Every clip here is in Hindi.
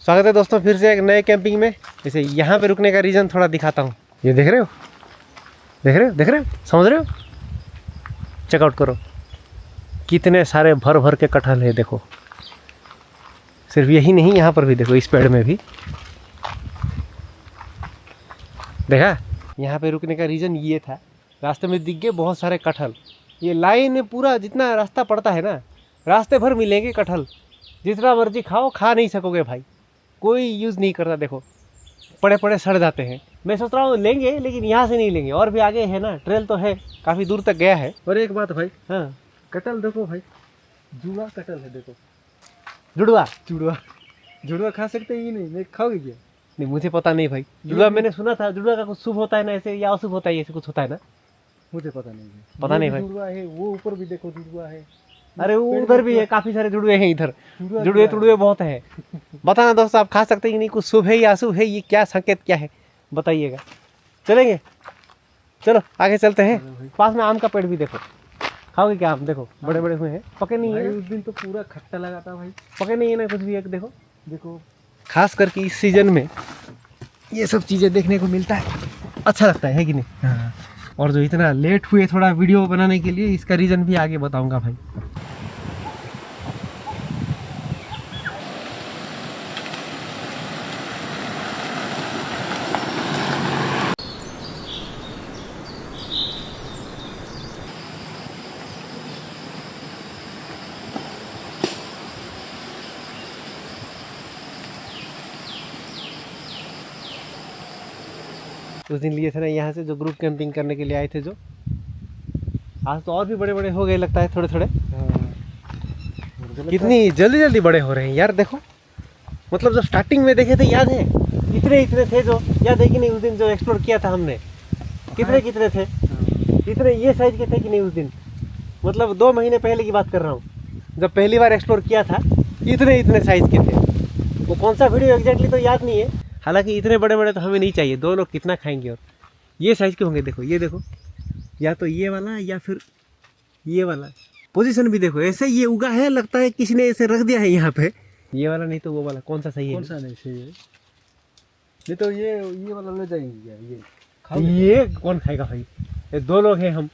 स्वागत है दोस्तों फिर से एक नए कैंपिंग में। जैसे यहाँ पे रुकने का रीज़न थोड़ा दिखाता हूँ। ये देख रहे हो, देख रहे हो, देख रहे हो, समझ रहे हो? चेकआउट करो कितने सारे भर भर के कटहल है। देखो सिर्फ यही नहीं, यहाँ पर भी देखो, इस पेड़ में भी देखा। यहाँ पे रुकने का रीज़न ये था, रास्ते में दिख गए बहुत सारे कटहल। ये लाइन में पूरा जितना रास्ता पड़ता है ना, रास्ते भर मिलेंगे कटहल। जितना मर्जी खाओ, खा नहीं सकोगे भाई, कोई यूज़ नहीं करता। देखो पड़े पड़े सड़ जाते हैं। मैं सोच रहा हूँ लेंगे, लेकिन यहाँ से नहीं लेंगे, और भी आगे है ना, ट्रेल तो है, काफ़ी दूर तक गया है। और एक बात भाई, हाँ कटहल देखो भाई, जुड़ा कटहल है। देखो जुड़वा, जुड़वा जुड़वा खा सकते हैं कि नहीं? नहीं खाओगे क्या? नहीं मुझे पता नहीं भाई। जुड़वा मैंने सुना था, जुड़वा का कुछ शुभ होता है ना ऐसे, या अशुभ होता है, ऐसे कुछ होता है ना, मुझे पता नहीं है। पता नहीं भाई। जुड़वा है, वो ऊपर भी देखो जुड़वा है। अरे वो उधर भी है, काफ़ी सारे जुड़वे हैं इधर, जुड़वे जुड़वा तुड़वे बहुत है। बताना दोस्त, आप खा सकते हैं कि नहीं, कुछ शुभ है या अशुभ है, ये क्या संकेत क्या है बताइएगा। चलेंगे, चलो आगे चलते हैं। पास में आम का पेड़ भी देखो, खाओगे क्या आम? देखो बड़े बड़े हुए हैं, पके नहीं भाई है। उस दिन तो पूरा खट्टा लगा था भाई। पके नहीं है ना कुछ भी। एक देखो, देखो खास करके इस सीजन में ये सब चीज़ें देखने को मिलता है, अच्छा लगता है कि नहीं? हाँ। और जो इतना लेट हुए थोड़ा वीडियो बनाने के लिए, इसका रीज़न भी आगे बताऊंगा भाई। उस दिन लिए थे ना यहाँ से, जो ग्रुप कैंपिंग करने के लिए आए थे, जो आज तो और भी बड़े बड़े हो गए लगता है थोड़े थोड़े। कितनी जल्दी जल्दी बड़े हो रहे हैं यार। देखो मतलब जब स्टार्टिंग में देखे थे, याद है इतने इतने थे, जो याद है कि नहीं? उस दिन जो एक्सप्लोर किया था हमने, कितने कितने थे, इतने ये साइज के थे कि नहीं उस दिन? मतलब 2 महीने पहले की बात कर रहा हूँ, जब पहली बार एक्सप्लोर किया था, इतने इतने साइज के थे। वो कौन सा वीडियो एग्जैक्टली तो याद नहीं है, हालांकि इतने बड़े बड़े तो हमें नहीं चाहिए, 2 लोग कितना खाएंगे। और ये साइज के होंगे। देखो ये देखो, या तो ये वाला या फिर ये वाला। पोजीशन भी देखो, ऐसे ये उगा है, लगता है किसी ने ऐसे रख दिया है यहाँ पे। ये वाला नहीं तो वो वाला, कौन सा सही है? कौन सा नहीं सही है? नहीं तो ये वाला ले जाएंगे क्या? ये ये कौन खाएगा भाई? ये 2 लोग हैं हम।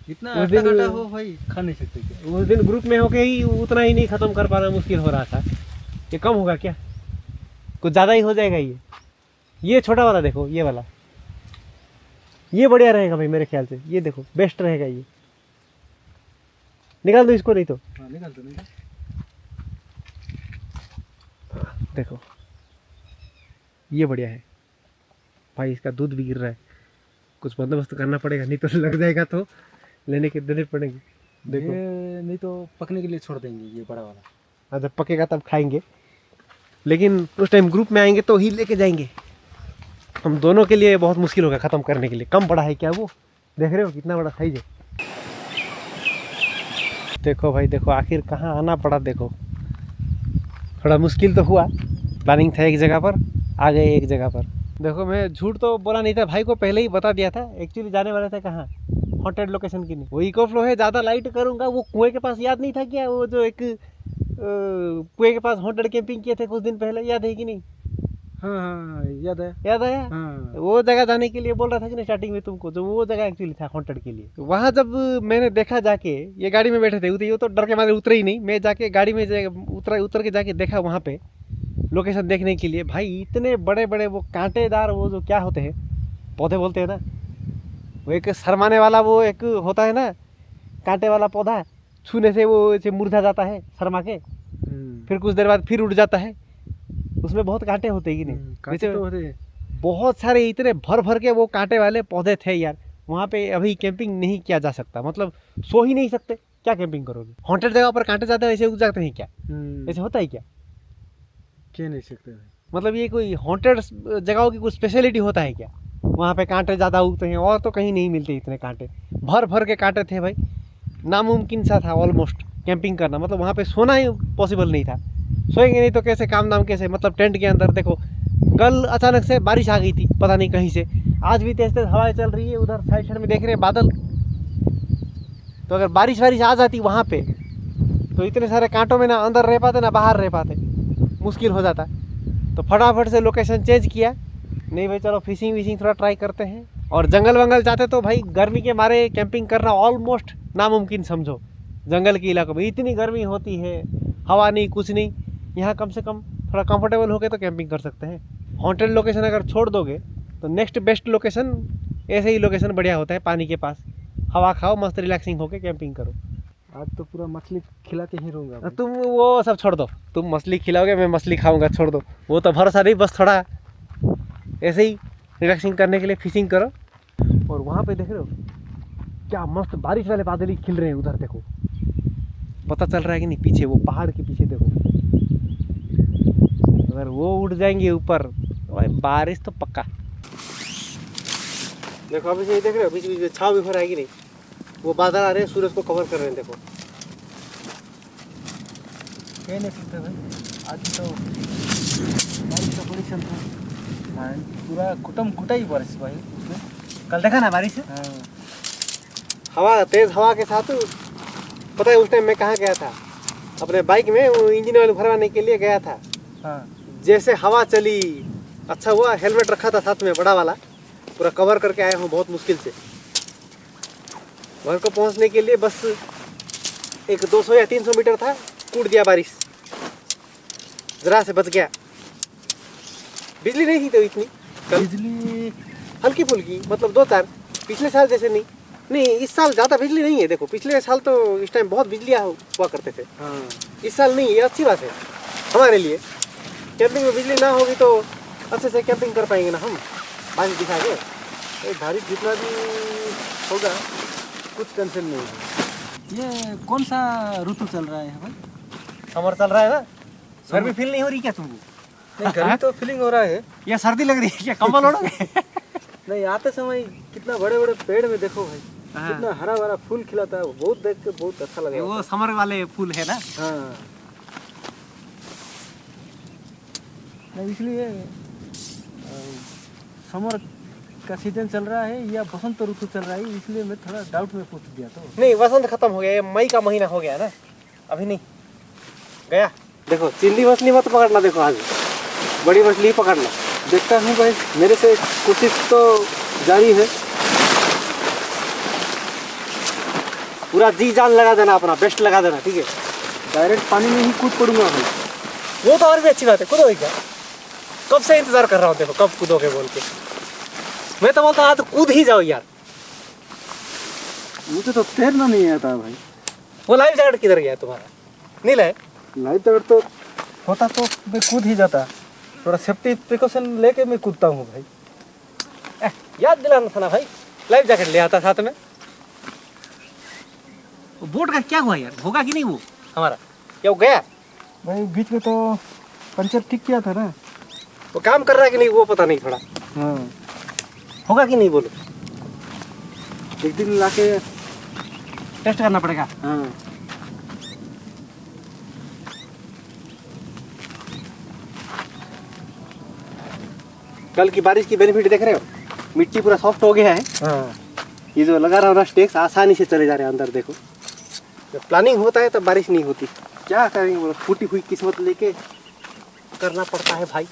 इतना उस दिन आटा हो भाई, खा नहीं सकते क्या? उस दिन ग्रुप में होके ही उतना ही नहीं खत्म कर पाना मुश्किल हो रहा था। ये कम होगा क्या? कुछ ज़्यादा ही हो जाएगा ये छोटा वाला देखो, ये वाला, ये बढ़िया रहेगा भाई मेरे ख्याल से। ये देखो बेस्ट रहेगा ये। निकाल दो इसको, नहीं तो हाँ निकाल दो, निकाल। देखो ये बढ़िया है भाई। इसका दूध भी गिर रहा है, कुछ बंदोबस्त करना पड़ेगा, नहीं तो लग जाएगा तो लेने के देने पड़ेंगे। देखो ये नहीं तो पकने के लिए छोड़ देंगे ये बड़ा वाला। हाँ जब पकेगा तब खाएंगे, लेकिन उस टाइम ग्रुप में आएंगे तो ही लेके जाएंगे। हम दोनों के लिए बहुत मुश्किल होगा ख़त्म करने के लिए। कम बड़ा है क्या वो? देख रहे हो कितना बड़ा साइज है। देखो भाई देखो, आखिर कहाँ आना पड़ा। देखो थोड़ा मुश्किल तो हुआ, प्लानिंग था एक जगह पर, आ गए एक जगह पर। देखो मैं झूठ तो बोला नहीं था, भाई को पहले ही बता दिया था। एक्चुअली जाने वाले थे कहाँ, हॉन्टेड लोकेशन की नहीं, वो इको फ्लो है, ज़्यादा लाइट करूँगा। वो कुएँ के पास याद नहीं था क्या, वो जो एक कुएँ के पास हॉन्टेड कैंपिंग किए थे कुछ दिन पहले, याद है कि नहीं? हाँ हाँ याद है। याद आया? हाँ वो जगह जाने के लिए बोल रहा था कि नहीं स्टार्टिंग में तुमको, जो वो जगह एक्चुअली था हॉन्टेड के लिए। वहाँ जब मैंने देखा जाके, ये गाड़ी में बैठे थे, ये तो डर के मारे उतरे ही नहीं। मैं जाके गाड़ी में उतर के जाके देखा वहाँ पे लोकेशन देखने के लिए। भाई इतने बड़े बड़े वो कांटेदार, वो जो क्या होते हैं, पौधे बोलते हैं ना, वो एक शरमाने वाला, वो एक होता है ना कांटे वाला पौधा, छूने से वो ऐसे मुरझा जाता है शर्मा के, फिर कुछ देर बाद फिर उड़ जाता है। उसमें बहुत कांटे होते हैं कि नहीं? कांटे तो होते हैं। बहुत सारे इतने भर भर के वो कांटे वाले पौधे थे यार। वहाँ पे अभी कैंपिंग नहीं किया जा सकता, मतलब सो ही नहीं सकते। क्या कैंपिंग करोगे? हॉन्टेड जगह पर कांटे ज़्यादा ऐसे उग जाते हैं क्या? ऐसे होता है क्या? कह नहीं सकते भाई। मतलब ये कोई हॉन्टेड जगहों की कुछ स्पेशलिटी होता है क्या? वहाँ पे कांटे ज़्यादा उगते हैं, और तो कहीं नहीं मिलते इतने कांटे। भर भर के कांटे थे भाई, नामुमकिन सा था ऑलमोस्ट कैंपिंग करना। मतलब वहाँ पे सोना ही पॉसिबल नहीं था। सोएंगे नहीं तो कैसे, काम दाम कैसे, मतलब टेंट के अंदर। देखो कल अचानक से बारिश आ गई थी, पता नहीं कहीं से। आज भी तेज तेज हवाएं चल रही है, उधर साइड में देख रहे हैं बादल। तो अगर बारिश वारिश आ जाती वहाँ पे, तो इतने सारे कांटों में ना अंदर रह पाते ना बाहर रह पाते। मुश्किल हो जाता। तो फटाफट से लोकेशन चेंज किया, नहीं भाई चलो फिशिंग विशिंग थोड़ा ट्राई करते हैं। और जंगल वंगल जाते तो भाई गर्मी के मारे कैंपिंग करना ऑलमोस्ट नामुमकिन समझो। जंगल के इलाकों में इतनी गर्मी होती है, हवा नहीं कुछ नहीं। यहाँ कम से कम थोड़ा कंफर्टेबल हो के तो कैंपिंग कर सकते हैं। हॉन्टेड लोकेशन अगर छोड़ दोगे तो नेक्स्ट बेस्ट लोकेशन ऐसे ही लोकेशन बढ़िया होता है, पानी के पास, हवा खाओ, मस्त रिलैक्सिंग होके कैंपिंग करो। आज तो पूरा मछली खिला के ही रहूँगा भाई। तुम वो सब छोड़ दो, तुम मछली खिलाओगे मैं मछली खाऊंगा, छोड़ दो वो तो भरोसा नहीं, बस थोड़ा ऐसे ही रिलैक्सिंग करने के लिए फिशिंग करो। और वहाँ पे देख रहे हो क्या मस्त बारिश वाले बादल ही खिल रहे हैं, उधर देखो, पता चल रहा है कि नहीं, पीछे वो पहाड़ के पीछे देखो, अगर वो उड़ जाएंगे ऊपर तो भाई बारिश तो पक्का। देखो अभी से देख रहे हो बीच बीच में छाव भी हो रहा है कि नहीं, वो बादल आ रहे हैं सूरज को कवर कर रहे हैं, देखो। कह नहीं सकते भाई, आज तो बारिश का बड़ी चल रहा है। हाँ, पूरा कुटम कुटा ही बारिश भाई उसमें। कल देखा ना बारिश है? हाँ हवा, तेज हवा के साथ। पता है उस टाइम मैं कहाँ गया था, अपने बाइक में वो इंजन ऑयल भरवाने के लिए गया था। हाँ जैसे हवा चली, अच्छा हुआ हेलमेट रखा था साथ में बड़ा वाला, पूरा कवर करके आया हूँ बहुत मुश्किल से। घर को पहुँचने के लिए बस एक 200 या 300 मीटर था, कूट दिया बारिश, जरा से बच गया। बिजली नहीं थी तो इतनी कल, बिजली हल्की फुल्की, मतलब 2-4, पिछले साल जैसे नहीं। नहीं इस साल ज़्यादा बिजली नहीं है, देखो पिछले साल तो इस टाइम बहुत बिजलियाँ हुआ करते थे, हाँ इस साल नहीं। ये अच्छी बात है हमारे लिए, कैंपिंग में बिजली ना होगी तो अच्छे से कैंपिंग कर पाएंगे ना हम, बारिश दिखा के। बारिश जितना भी होगा कुछ टेंशन नहीं है। ये कौन सा ऋतु चल रहा है भाई? समर चल रहा है ना, गर्मी फील नहीं हो रही क्या तुमको? नहीं गर्मी तो फीलिंग हो रहा है। या सर्दी लग रही है क्या, कंबल ओढ़ोगे? नहीं आते समय कितना बड़े बड़े पेड़ में देखो भाई, हाँ। कितना हरा भरा फूल खिलाता है, वो बहुत देख के बहुत अच्छा लगा। वो समर वाले फूल है ना। हाँ नहीं इसलिए समर का सीजन चल रहा है या बसंत ऋतु चल रहा है, इसलिए मैं थोड़ा डाउट में पूछ दिया। तो नहीं वसंत खत्म हो गया, ये मई का महीना हो गया ना, अभी नहीं गया। देखो चिंदी मछली मत पकड़ना, देखो आज बड़ी मछली ही पकड़ना। देखता हूँ भाई, मेरे से कोशिश तो जारी है। पूरा जी जान लगा देना, अपना बेस्ट लगा देना, ठीक है। डायरेक्ट पानी में ही कूद पड़ूंगा भाई। वो तो और भी अच्छी बात है, कूदोगे क्या? कब से इंतजार कर रहा हूँ, देखो कब कूदोगे बोल के। मैं तो बोलता हूँ तो कूद ही जाओ यार। मुझे तो तैरना नहीं आता भाई। वो लाइफ जैकेट किधर गया तुम्हारा? नहीं लाए? लाइफ जैकेट तो होता तो मैं कूद ही जाता, थोड़ा सेफ्टी प्रिकॉशन लेके मैं कूदता हूँ भाई। याद दिलाना था ना भाई, लाइफ जैकेट ले आता साथ में। वो बोट का क्या हुआ यार, होगा कि नहीं वो हमारा, क्या वो गया? भाई बीच में तो पंचर ठीक किया था ना। वो काम कर रहा है कि नहीं वो पता नहीं, थोड़ा हाँ होगा कि नहीं बोलो, एक दिन लाके टेस्ट करना पड़ेगा। हाँ कल की बारिश की बेनिफिट देख रहे हो, मिट्टी पूरा सॉफ्ट हो गया है। हाँ ये जो लगा रहा हूँ ना स्टेक्स, आसानी से चले जा रहे हैं अंदर। देखो जब प्लानिंग होता है तब बारिश नहीं होती, क्या करेंगे बोलो, फूटी हुई किस्मत लेके करना पड़ता है भाई।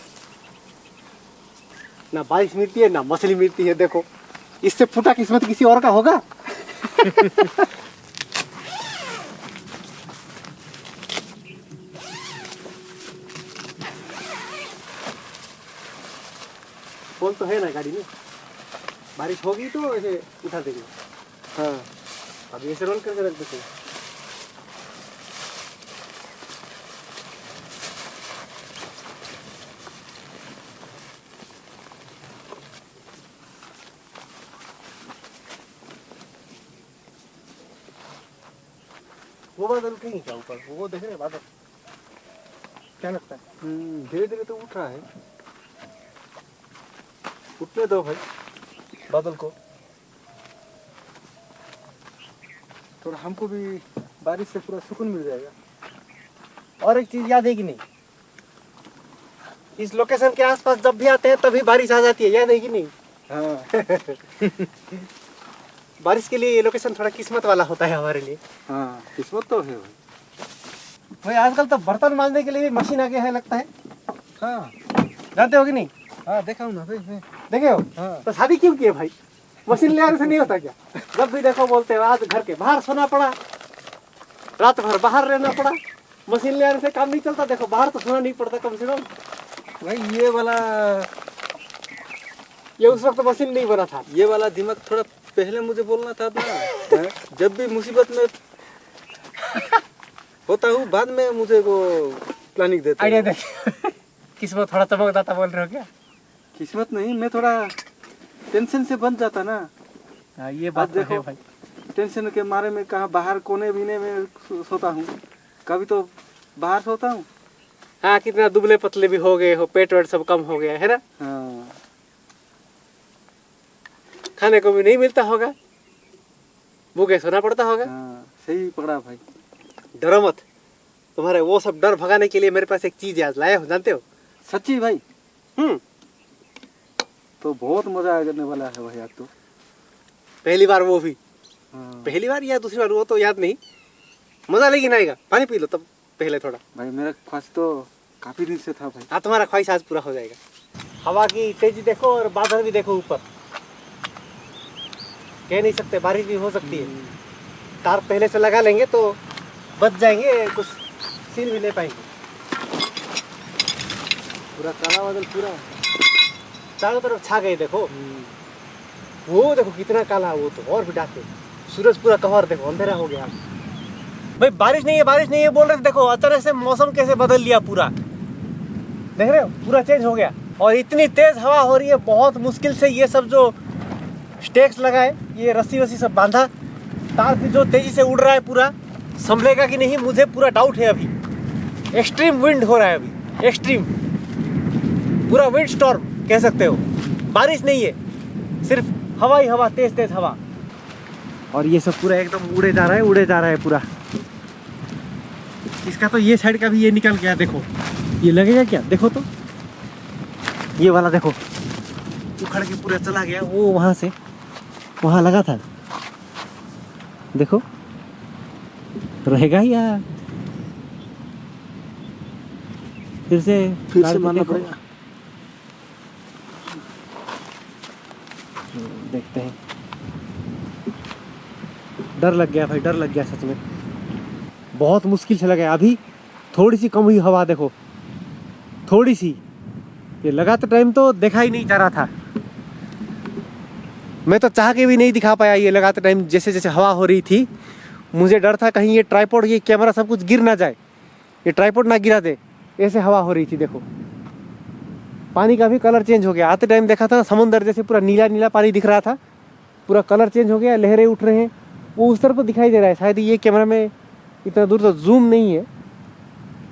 ना बारिश मिलती है ना मछली मिलती है, देखो इससे फूटा किस्मत किसी और का होगा? फोन तो है ना गाड़ी में, बारिश होगी तो ऐसे उठा देंगे। हाँ अभी ऐसे रोल करके रख देते हैं। वो बादल कहीं क्या ऊपर, वो देख रहे हैं बादल, क्या लगता है? धीरे धीरे तो उठ रहा है। उठने दो भाई बादल को। थोड़ा हमको भी बारिश से पूरा सुकून मिल जाएगा। और एक चीज याद है कि नहीं, इस लोकेशन के आसपास जब भी आते हैं तभी बारिश आ जाती है, याद है कि नहीं? हाँ बारिश के लिए ये लोकेशन थोड़ा किस्मत वाला होता है हमारे लिए। हाँ किस्मत तो है भाई। भाई आजकल तो बर्तन मांजने के लिए भी मशीन आ गया है लगता है। हाँ जानते हो कि नहीं? हाँ देखा हूँ ना भाई मैं। देखे हो? हाँ तो शादी क्यों किए भाई? मशीन ले आने से नहीं होता क्या? जब भी देखो बोलते हो आज घर के बाहर सोना पड़ा, रात भर बाहर रहना पड़ा, मशीन ले आने से काम नहीं चलता। देखो बाहर तो सोना नहीं पड़ता कम से कम। भाई ये वाला ये उस वक्त मशीन नहीं बना था। ये वाला दिमाग थोड़ा पहले मुझे बोलना था ना। जब भी मुसीबत में होता हूँ बाद में मुझे वो प्लानिंग देता आइडिया है। देखिए किस्मत थोड़ा चमकदाता बोल रहे हो क्या? किस्मत नहीं, मैं थोड़ा टेंशन से बन जाता ना। हाँ ये बात तो है भाई। टेंशन के मारे में कहाँ बाहर कोने बीने में सोता हूँ, कभी तो बाहर सोता हूँ। हाँ कितना दुबले पतले भी हो गए हो, पेट वेट सब कम हो गया है ना। हाँ खाने को भी नहीं मिलता होगा, भूखे सोना पड़ता होगा। हाँ सही पकड़ा भाई। डरो मत, तुम्हारे वो सब डर भगाने के लिए मेरे पास एक चीज आज लाया हो, जानते हो? सच्ची भाई? तो बहुत मजा आने वाला है भाई आज तो। पहली बार वो भी। हाँ। पहली बार या दूसरी बार वो तो याद नहीं, मजा लेकिन आएगा। पानी पी लो तब पहले थोड़ा। भाई मेरा ख्वाहिश तो काफी दिन से था भाई। हाँ तुम्हारा ख्वाहिश आज पूरा हो जाएगा। हवा की तेजी देखो और बादल भी देखो ऊपर, कह नहीं सकते, बारिश भी हो सकती है। तार पहले से लगा लेंगे तो बच जाएंगे, कुछ सीन भी ले पाएंगे। पूरा काला बादल पूरा चारों तरफ छा गए। देखो वो देखो कितना काला, वो तो और भी डाके। सूरज पूरा कवर देखो, अंधेरा हो गया। भाई बारिश नहीं है, बारिश नहीं है बोल रहे थे, देखो अचानक से मौसम कैसे बदल लिया पूरा। देख रहे हो पूरा चेंज हो गया और इतनी तेज हवा हो रही है। बहुत मुश्किल से ये सब जो स्टेक्स लगाए, ये रस्सी वस्सी सब बांधा, तार भी जो तेजी से उड़ रहा है पूरा, संभलेगा कि नहीं मुझे पूरा डाउट है अभी। एक्सट्रीम विंड हो रहा है अभी, एक्सट्रीम, पूरा विंड स्टॉर्म कह सकते हो। बारिश नहीं है, सिर्फ हवा ही हवा, तेज तेज हवा। और ये सब पूरा एकदम उड़े जा रहा है, उड़े जा रहा है पूरा। इसका तो ये साइड का भी ये निकल गया, देखो ये लगेगा क्या? देखो तो ये वाला देखो उखड़ के पूरा चला गया। वो वहां से वहां लगा था, देखो रहेगा या फिर से मानना पड़ेगा। देखते हैं। डर लग गया भाई, डर लग गया सच में, बहुत मुश्किल से लगा। अभी थोड़ी सी कम हुई हवा, देखो थोड़ी सी। ये लगाते टाइम तो देखा ही नहीं जा रहा था, मैं तो चाह के भी नहीं दिखा पाया। ये लगाते टाइम जैसे जैसे हवा हो रही थी, मुझे डर था कहीं ये ट्राइपॉड, ये कैमरा सब कुछ गिर ना जाए, ये ट्राइपॉड ना गिरा दे। ऐसे हवा हो रही थी। देखो पानी का भी कलर चेंज हो गया। आते टाइम देखा था समुंदर जैसे पूरा नीला नीला पानी दिख रहा था, पूरा कलर चेंज हो गया, लहरें उठ रहे हैं। वो उस तरफ तो दिखाई दे रहा है, शायद ये कैमरा में इतना दूर तो जूम नहीं है।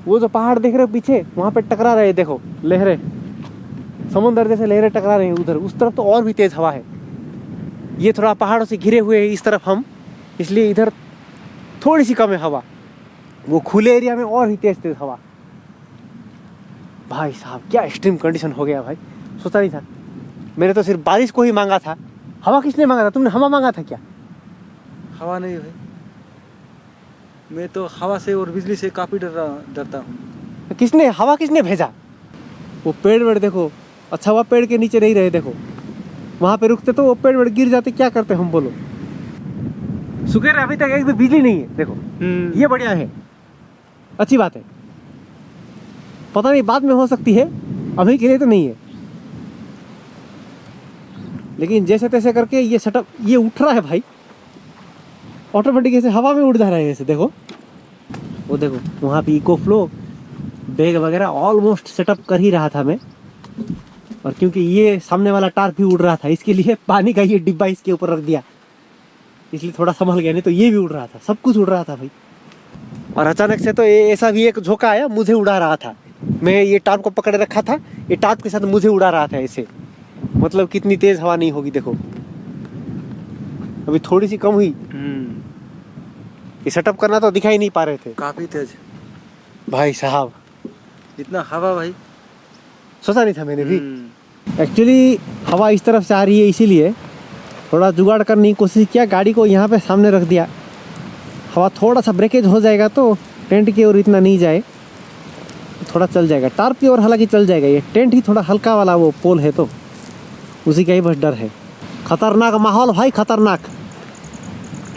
वो जो पहाड़ देख रहे हो पीछे, वहाँ पे टकरा रहे हैं, देखो लहरें, समुंदर जैसे लहरें टकरा रही हैं उधर। उस तरफ तो और भी तेज हवा है। ये थोड़ा पहाड़ों से घिरे हुए हैं इस तरफ हम, इसलिए इधर थोड़ी सी कम है हवा। वो खुले एरिया में और भी तेज तेज हवा। भाई साहब क्या एक्सट्रीम कंडीशन हो गया भाई, सोचा नहीं था। मैंने तो सिर्फ बारिश को ही मांगा था। हवा किसने मांगा था? तुमने हवा मांगा था क्या? हवा नहीं भाई, मैं तो हवा से और बिजली से काफी डरता हूँ। किसने हवा किसने भेजा? वो पेड़ वेड़ देखो, अच्छा हुआ पेड़ के नीचे नहीं रहे। देखो वहां पे रुकते तो वो पेड़ वेड़ गिर जाते, क्या करते हम बोलो। शुक्र है अभी तक एक भी बिजली नहीं है। देखो ये बढ़िया है, अच्छी बात है। पता नहीं बाद में हो सकती है, अभी के लिए तो नहीं है। लेकिन जैसे तैसे करके ये सेटअप ये उठ रहा है भाई, ऑटोमेटिक ऐसे हवा में उड़ जा रहा है ऐसे। देखो वो देखो वहाँ पे इको फ्लो बैग वगैरह ऑलमोस्ट सेटअप कर ही रहा था मैं। और क्योंकि ये सामने वाला टार भी उड़ रहा था, इसके लिए पानी का ये डिब्बा इसके ऊपर रख दिया, इसलिए थोड़ा संभल गया, नहीं तो ये भी उड़ रहा था, सब कुछ उड़ रहा था भाई। और अचानक से तो ऐसा भी एक झोंका आया, मुझे उड़ा रहा था। मैं ये टाप को पकड़े रखा था, ये टाप के साथ मुझे उड़ा रहा था ऐसे। मतलब कितनी तेज हवा नहीं होगी। देखो अभी थोड़ी सी कम हुई, ये सेटअप करना तो दिखाई नहीं पा रहे थे। काफी तेज भाई साहब, इतना हवा भाई, सोचा नहीं था मैंने भी। एक्चुअली हवा इस तरफ से आ रही है, इसीलिए थोड़ा जुगाड़ करने की कोशिश किया, गाड़ी को यहाँ पे सामने रख दिया। हवा थोड़ा सा ब्रेकेज हो जाएगा तो टेंट की ओर इतना नहीं जाए, थोड़ा चल जाएगा। टार्प की ओर हालांकि चल जाएगा, ये टेंट ही थोड़ा हल्का वाला वो पोल है तो उसी का ही बस डर है। खतरनाक माहौल भाई, खतरनाक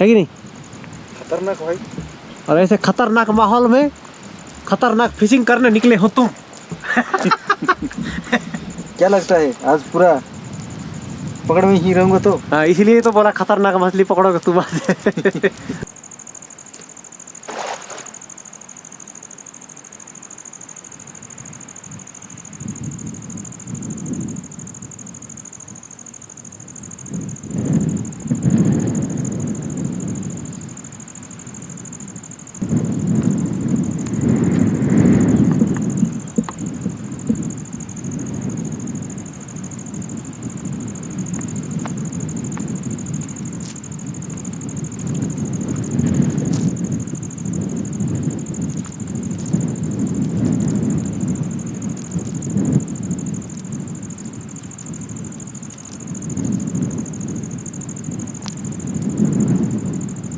है कि नहीं? खतरनाक भाई। और ऐसे खतरनाक माहौल में खतरनाक फिशिंग करने निकले हो तुम। क्या लगता है आज पूरा पकड़ में ही रहूंगा तो? हाँ, इसीलिए तो बोला खतरनाक मछली पकड़ोगे तुम आज।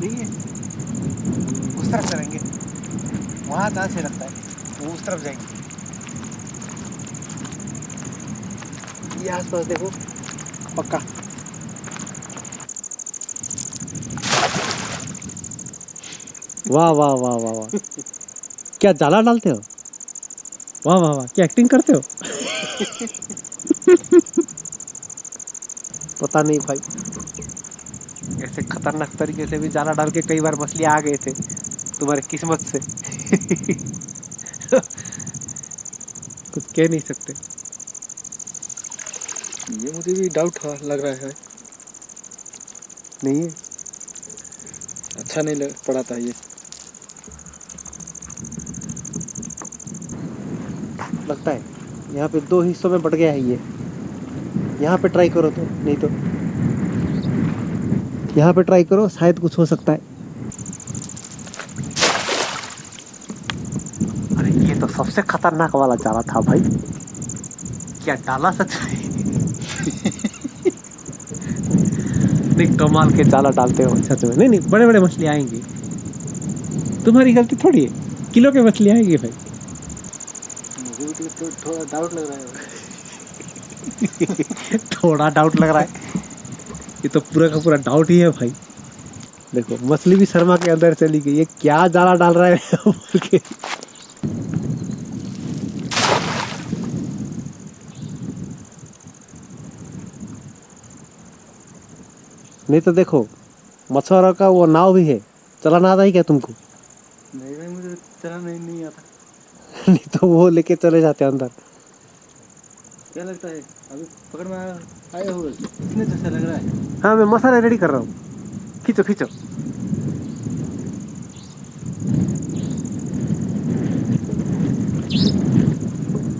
देखिए उस तरफ करेंगे, वहाँ कहाँ से लगता है, वो उस तरफ जाएंगे। ये आसपास देखो पक्का। वाह वाह वाह वाह वाह, क्या जाला डालते हो? वाह वाह वाह, क्या एक्टिंग करते हो? पता नहीं भाई, ऐसे खतरनाक तरीके से भी जाला डाल के कई बार मछली आ गए थे तुम्हारी किस्मत से। कुछ कह नहीं सकते। ये मुझे भी डाउट लग रहा है। नहीं है, अच्छा नहीं लग पड़ा था ये। लगता है यहाँ पे दो हिस्सों में बट गया है ये। यहाँ पे ट्राई करो तो, नहीं तो यहाँ पे ट्राई करो, शायद कुछ हो सकता है। अरे ये तो सबसे खतरनाक वाला जाला था भाई, क्या डाला सच में। नहीं, कमाल के जाला डालते हो सच में। नहीं नहीं, बड़े बड़े मछली आएंगी, तुम्हारी गलती थोड़ी है, किलो के मछली आएंगी भाई। मुझे भी तो थोड़ा डाउट लग रहा है। थोड़ा डाउट लग रहा है, ये तो पूरा का पूरा डाउट ही है भाई। देखो मछली भी शर्मा के अंदर चली गई, ये क्या जाला डाल रहा है बोल के। नहीं तो देखो मछुआरों का वो नाव भी है, चलाना आता ही क्या तुमको? नहीं भाई, मुझे चलाना नहीं आता। नहीं तो वो लेके चले जाते अंदर। क्या लगता है अभी पकड़ में आए हो? इतने जैसा लग रहा है। हाँ, मैं मसाला रेडी कर रहा हूँ, खींचो खींचो।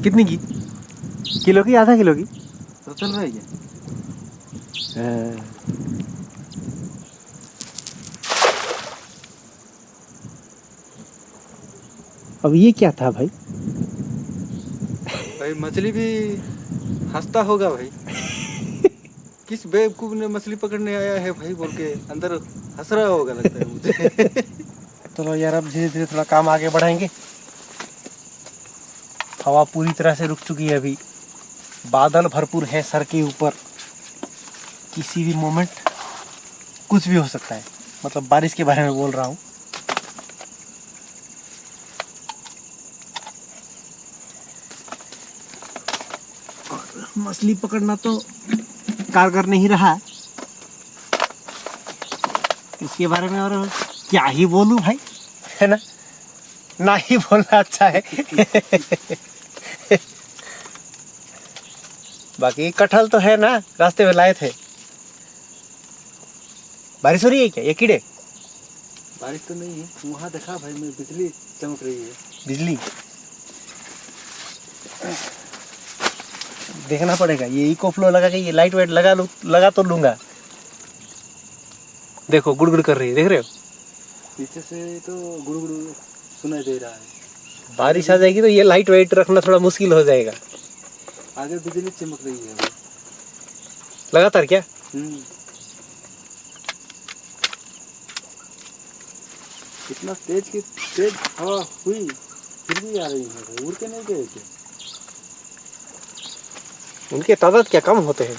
कितनी की? किलो की, आधा किलो की? तो चल रहा है क्या? अब ये क्या था भाई? भाई मछली भी हंसता होगा भाई। किस बेवकूफ ने मछली पकड़ने आया है भाई बोल के अंदर हंस रहा होगा लगता है मुझे। चलो यार, अब धीरे धीरे थोड़ा काम आगे बढ़ाएंगे। हवा पूरी तरह से रुक चुकी है, अभी बादल भरपूर है सर के ऊपर, किसी भी मोमेंट कुछ भी हो सकता है, मतलब बारिश के बारे में बोल रहा हूँ। और मछली पकड़ना तो कारगर नहीं रहा, इसके बारे में और क्या ही बोलूं भाई, है ना? ना ही बोलना अच्छा है। बाकी कटहल तो है ना, रास्ते में लाए थे। बारिश हो रही है क्या? ये कीड़े? बारिश तो नहीं है, वहाँ देखा भाई मैं बिजली चमक रही है। बिजली देखना पड़ेगा, ये इको फ्लो लगा के ये लाइट वाइट लगा तो लूंगा। देखो गुड़गुड़ कर रही है, देख रहे हो? पीछे से तो गुड़गुड़ सुनाई दे रहा है। बारिश आ जाएगी तो ये लाइट वाइट रखना थोड़ा मुश्किल हो जाएगा। आगे बिजली चमक रही है भाई। लगातार क्या? इतना तेज हवा हुई फिर भी आ रही है भाई, उड़ के नहीं गए थे। उनके तादाद क्या कम होते हैं,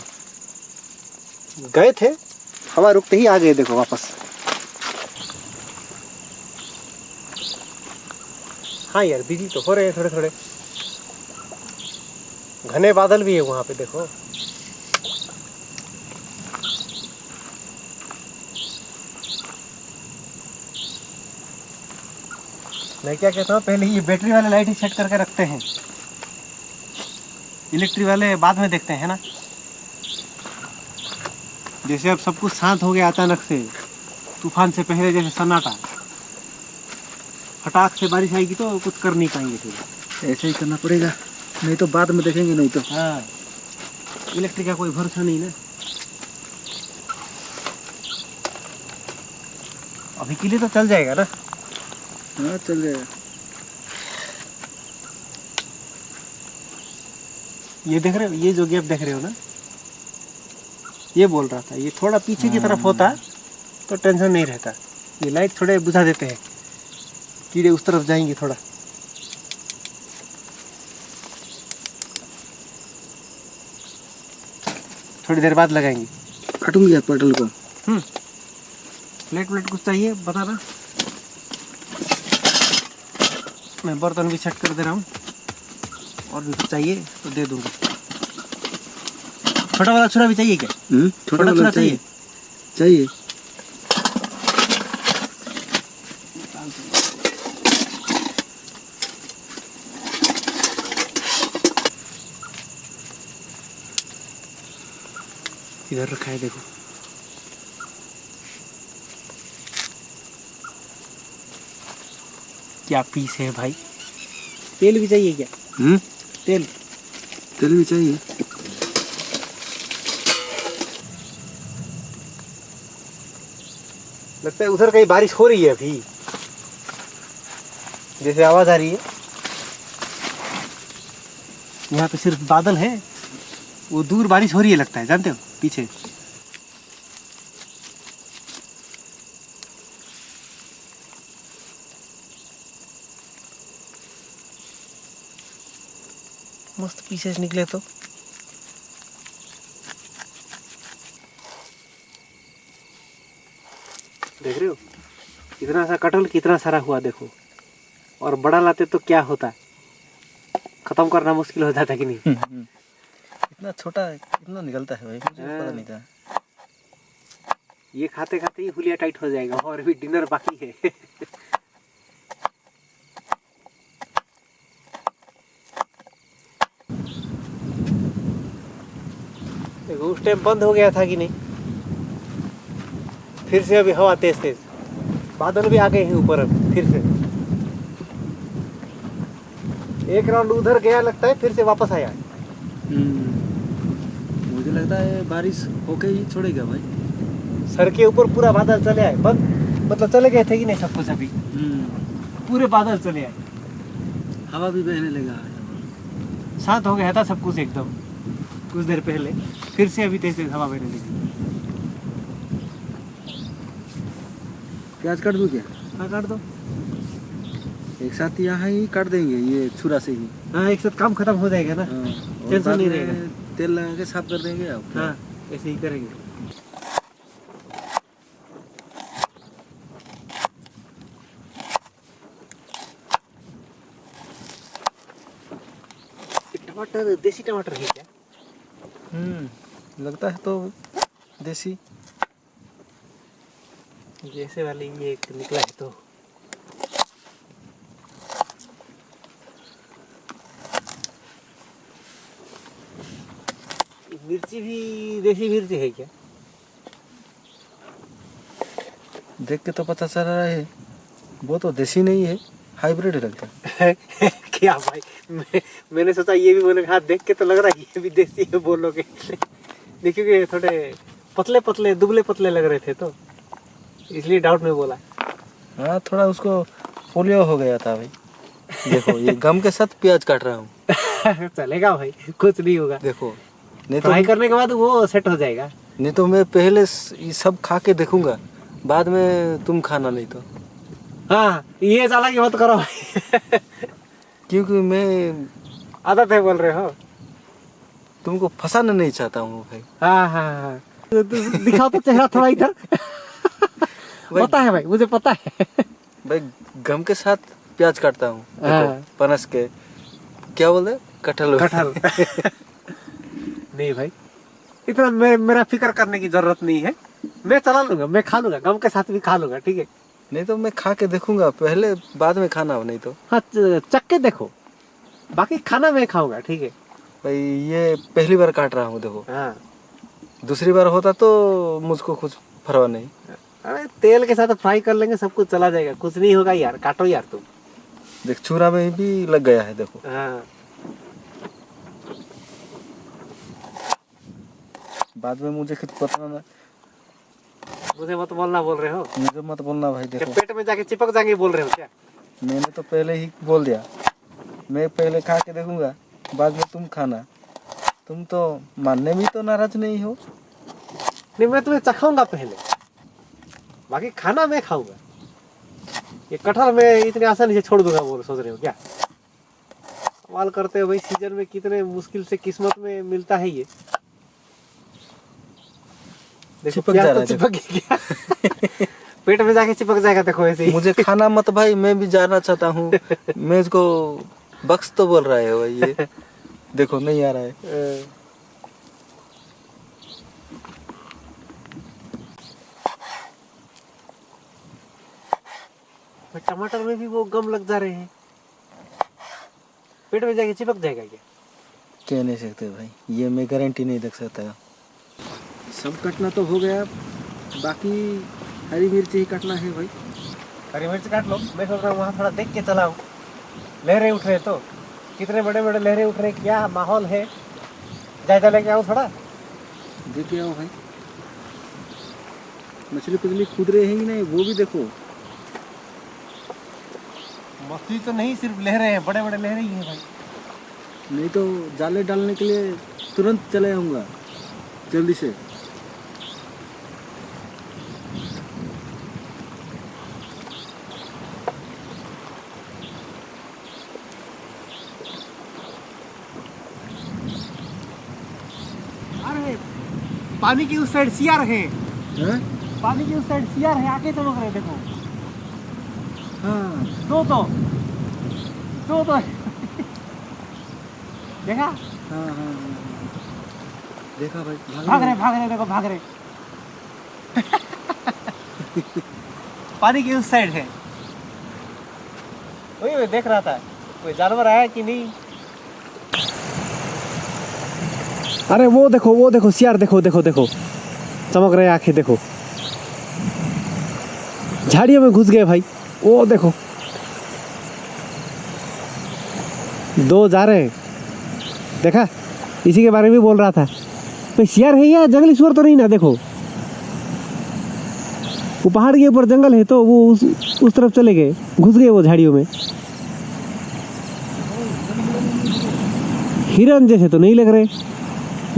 गए थे हवा रुकते ही आ गए देखो वापस। हाँ यार बिजली तो हो रहे हैं थोड़े थोड़े, घने बादल भी है वहां पे देखो। मैं क्या कहता हूँ, पहले ये बैटरी वाले लाइट ही सेट करके रखते हैं, इलेक्ट्रिक वाले बाद में देखते हैं ना। जैसे अब सब कुछ शांत हो गया अचानक से, तूफान से पहले जैसे सन्नाटा, फटाक से बारिश आएगी तो कुछ कर नहीं पाएंगे फिर। ऐसे ही करना पड़ेगा, नहीं तो बाद में देखेंगे नहीं तो। हाँ, इलेक्ट्रिक का कोई भरोसा नहीं ना, अभी के लिए तो चल जाएगा ना। हाँ चल जाएगा। ये देख रहे हो, ये जो गैप देख रहे हो ना, ये बोल रहा था, ये थोड़ा पीछे की तरफ होता तो टेंशन नहीं रहता। ये लाइट थोड़े बुझा देते हैं, कीड़े उस तरफ जाएंगे थोड़ा। थोड़ी देर बाद लगाएंगे। काटूंगी पेट्रोल को। प्लेट प्लेट कुछ चाहिए बताना, मैं बर्तन भी सेट कर दे रहा हूँ, और भी कुछ चाहिए तो दे दूंगा। छोटा वाला छुरा भी चाहिए क्या? छोटा छुरा चाहिए। चाहिए। इधर रखा है देखो। क्या पीस है भाई। तेल भी चाहिए क्या? तेल भी चाहिए। लगता है उधर कहीं बारिश हो रही है अभी, जैसे आवाज आ रही है। यहाँ पे सिर्फ बादल है, वो दूर बारिश हो रही है लगता है, जानते हो पीछे। मस्त पीसेस निकले तो। देख रहे हो इतना सा कटहल कितना सारा हुआ देखो, और बड़ा लाते तो क्या होता, खत्म करना मुश्किल हो जाता कि नहीं। इतना छोटा इतना निकलता है भाई, मुझे पता नहीं था। ये खाते खाते ही हुलिया टाइट हो जाएगा, और भी डिनर बाकी है। देखो उस टाइम बंद हो गया था कि नहीं, फिर से अभी हवा तेज तेज, बादल भी आ गए हैं ऊपर अब फिर से। एक राउंड उधर गया लगता है, फिर से वापस आया। मुझे लगता है बारिश होके ही छोड़ेगा भाई। सर के ऊपर पूरा बादल चले आए, बंद मतलब चले गए थे कि नहीं सब कुछ, अभी पूरे बादल चले आए, हवा भी बहने लगा। शांत हो गया था सब कुछ एकदम कुछ देर पहले, फिर से अभी तेज तेज हवा बहने लगी। प्याज काट दूं क्या? हाँ काट दो। एक साथ यहाँ ही काट देंगे ये छुरा से ही। हाँ एक साथ काम खत्म हो जाएगा ना, टेंशन नहीं रहेगा। तेल लगा के साफ कर देंगे। हाँ ऐसे ही करेंगे। टमाटर देसी टमाटर है क्या? लगता है तो देसी। जैसे वाली ये एक निकला है तो मिर्ची भी देसी मिर्ची है क्या? देख के तो पता चल रहा है वो तो देसी नहीं है, हाइब्रिड लगता है। क्या भाई, मैंने सोचा ये भी बोले, हाँ देख के तो लग रहा है ये भी देसी है बोलोगे। देखिए थोड़े पतले पतले दुबले पतले लग रहे थे तो इसलिए डाउट में बोला। हाँ थोड़ा उसको पोलियो हो गया था भाई। देखो ये गम के साथ प्याज काट रहा हूँ। चलेगा भाई, कुछ नहीं होगा। देखो नहीं तो फ्राई करने के बाद वो सेट हो जाएगा। नहीं तो मैं पहले ये सब खा के देखूंगा, बाद में तुम खाना नहीं तो। हाँ ये चालाकी मत करो भाई। क्योंकि मैं आदत है बोल रहे हो। तुमको फंसाना नहीं चाहता हूँ भाई। हाँ हाँ हाँ तो दिखाओ तो चेहरा थोड़ा इधर। पता है भाई, मुझे पता है। भाई गम के साथ प्याज काटता हूँ। हाँ। देखो पनस के क्या बोले, कटहल कटहल। नहीं भाई, इतना मेरा फिक्र करने की जरूरत नहीं है। मैं चला लूंगा, मैं खा लूंगा, गम के साथ भी खा लूंगा, ठीक है। नहीं तो मैं खा के देखूंगा पहले, बाद में खाना हो। नहीं तो हाँ चख के देखो, बाकी खाना मैं खाऊंगा, ठीक है। भाई ये पहली बार काट रहा हूँ देखो। हाँ दूसरी बार होता तो मुझको कुछ परवाह नहीं। अरे तेल के साथ फ्राई कर लेंगे, सब कुछ चला जाएगा, कुछ नहीं होगा यार। काटो यार तुम। देख चूरा में भी लग गया है देखो। हाँ बाद में मुझे खुद पता ना, मुझे मत बोलना बोल रहे हो। मुझे मत बोलना भाई। देखो पेट में जाके चिपक जाएंगे बोल रहे हो क्या? मैंने तो पहले ही बोल दिया, मैं पहले खा के देखूंगा, बाद में तुम खाना। तुम तो मानने में तो नाराज नहीं हो। नहीं मैं तुम्हें चखाऊंगा पहले, बाकी खाना मैं खाऊंगा। ये कटहल मैं इतने आसानी से छोड़ दूंगा बोल सोच रहे हो क्या? सवाल करते हो भाई, सीजन में कितने मुश्किल से किस्मत में मिलता है ये। देखो चिपक प्याज जा तो रहा है चिपक गया। पेट में जाके चिपक जाएगा देखो ऐसे ही। मुझे खाना मत भाई, मैं भी जाना चाहता हूँ। मैं इसको बख्श तो बोल रहा है भाई। ये देखो नहीं आ रहा है। टमाटर में भी वो गम लग जा रहे हैं, पेट में जाके चिपक जाएगा क्या? कह नहीं सकते भाई, ये मैं गारंटी नहीं रख सकता। सब कटना तो हो गया, बाकी हरी मिर्च ही कटना है भाई। हरी मिर्च काट लो। मैं सोच रहा हूँ वहाँ थोड़ा देख के चलाऊं। लहरें उठ रहे तो कितने बड़े बड़े लहरें उठ रहे, क्या माहौल है, जायजा लेके आओ थोड़ा। देख के आओ भाई, मछली पछली कूद रहे हैं कि नहीं वो भी देखो। मछली तो नहीं, सिर्फ लहरें हैं, बड़े बड़े लहरें ही हैं भाई। नहीं तो जाले डालने के लिए तुरंत चले आऊँगा जल्दी से। अरे पानी की उस साइड सियार है, हाँ पानी की उस साइड सियार है, आके चमक रहे देखो। हाँ दो देखा? हाँ हाँ देखा भाई, भाग रहे देखो, भाग रहे। पानी की उस साइड है, वही मैं देख रहा था कोई जानवर आया कि नहीं। अरे वो देखो सियार, देखो चमक रहे आंखें, देखो झाड़ियों में घुस गए भाई। वो देखो दो जा रहे हैं, देखा? इसी के बारे में बोल रहा था। तो सियार है या जंगली सुअर तो नहीं ना? देखो वो पहाड़ के ऊपर जंगल है तो वो उस तरफ चले गए, घुस गए वो झाड़ियों में। हिरन जैसे तो नहीं लग रहे,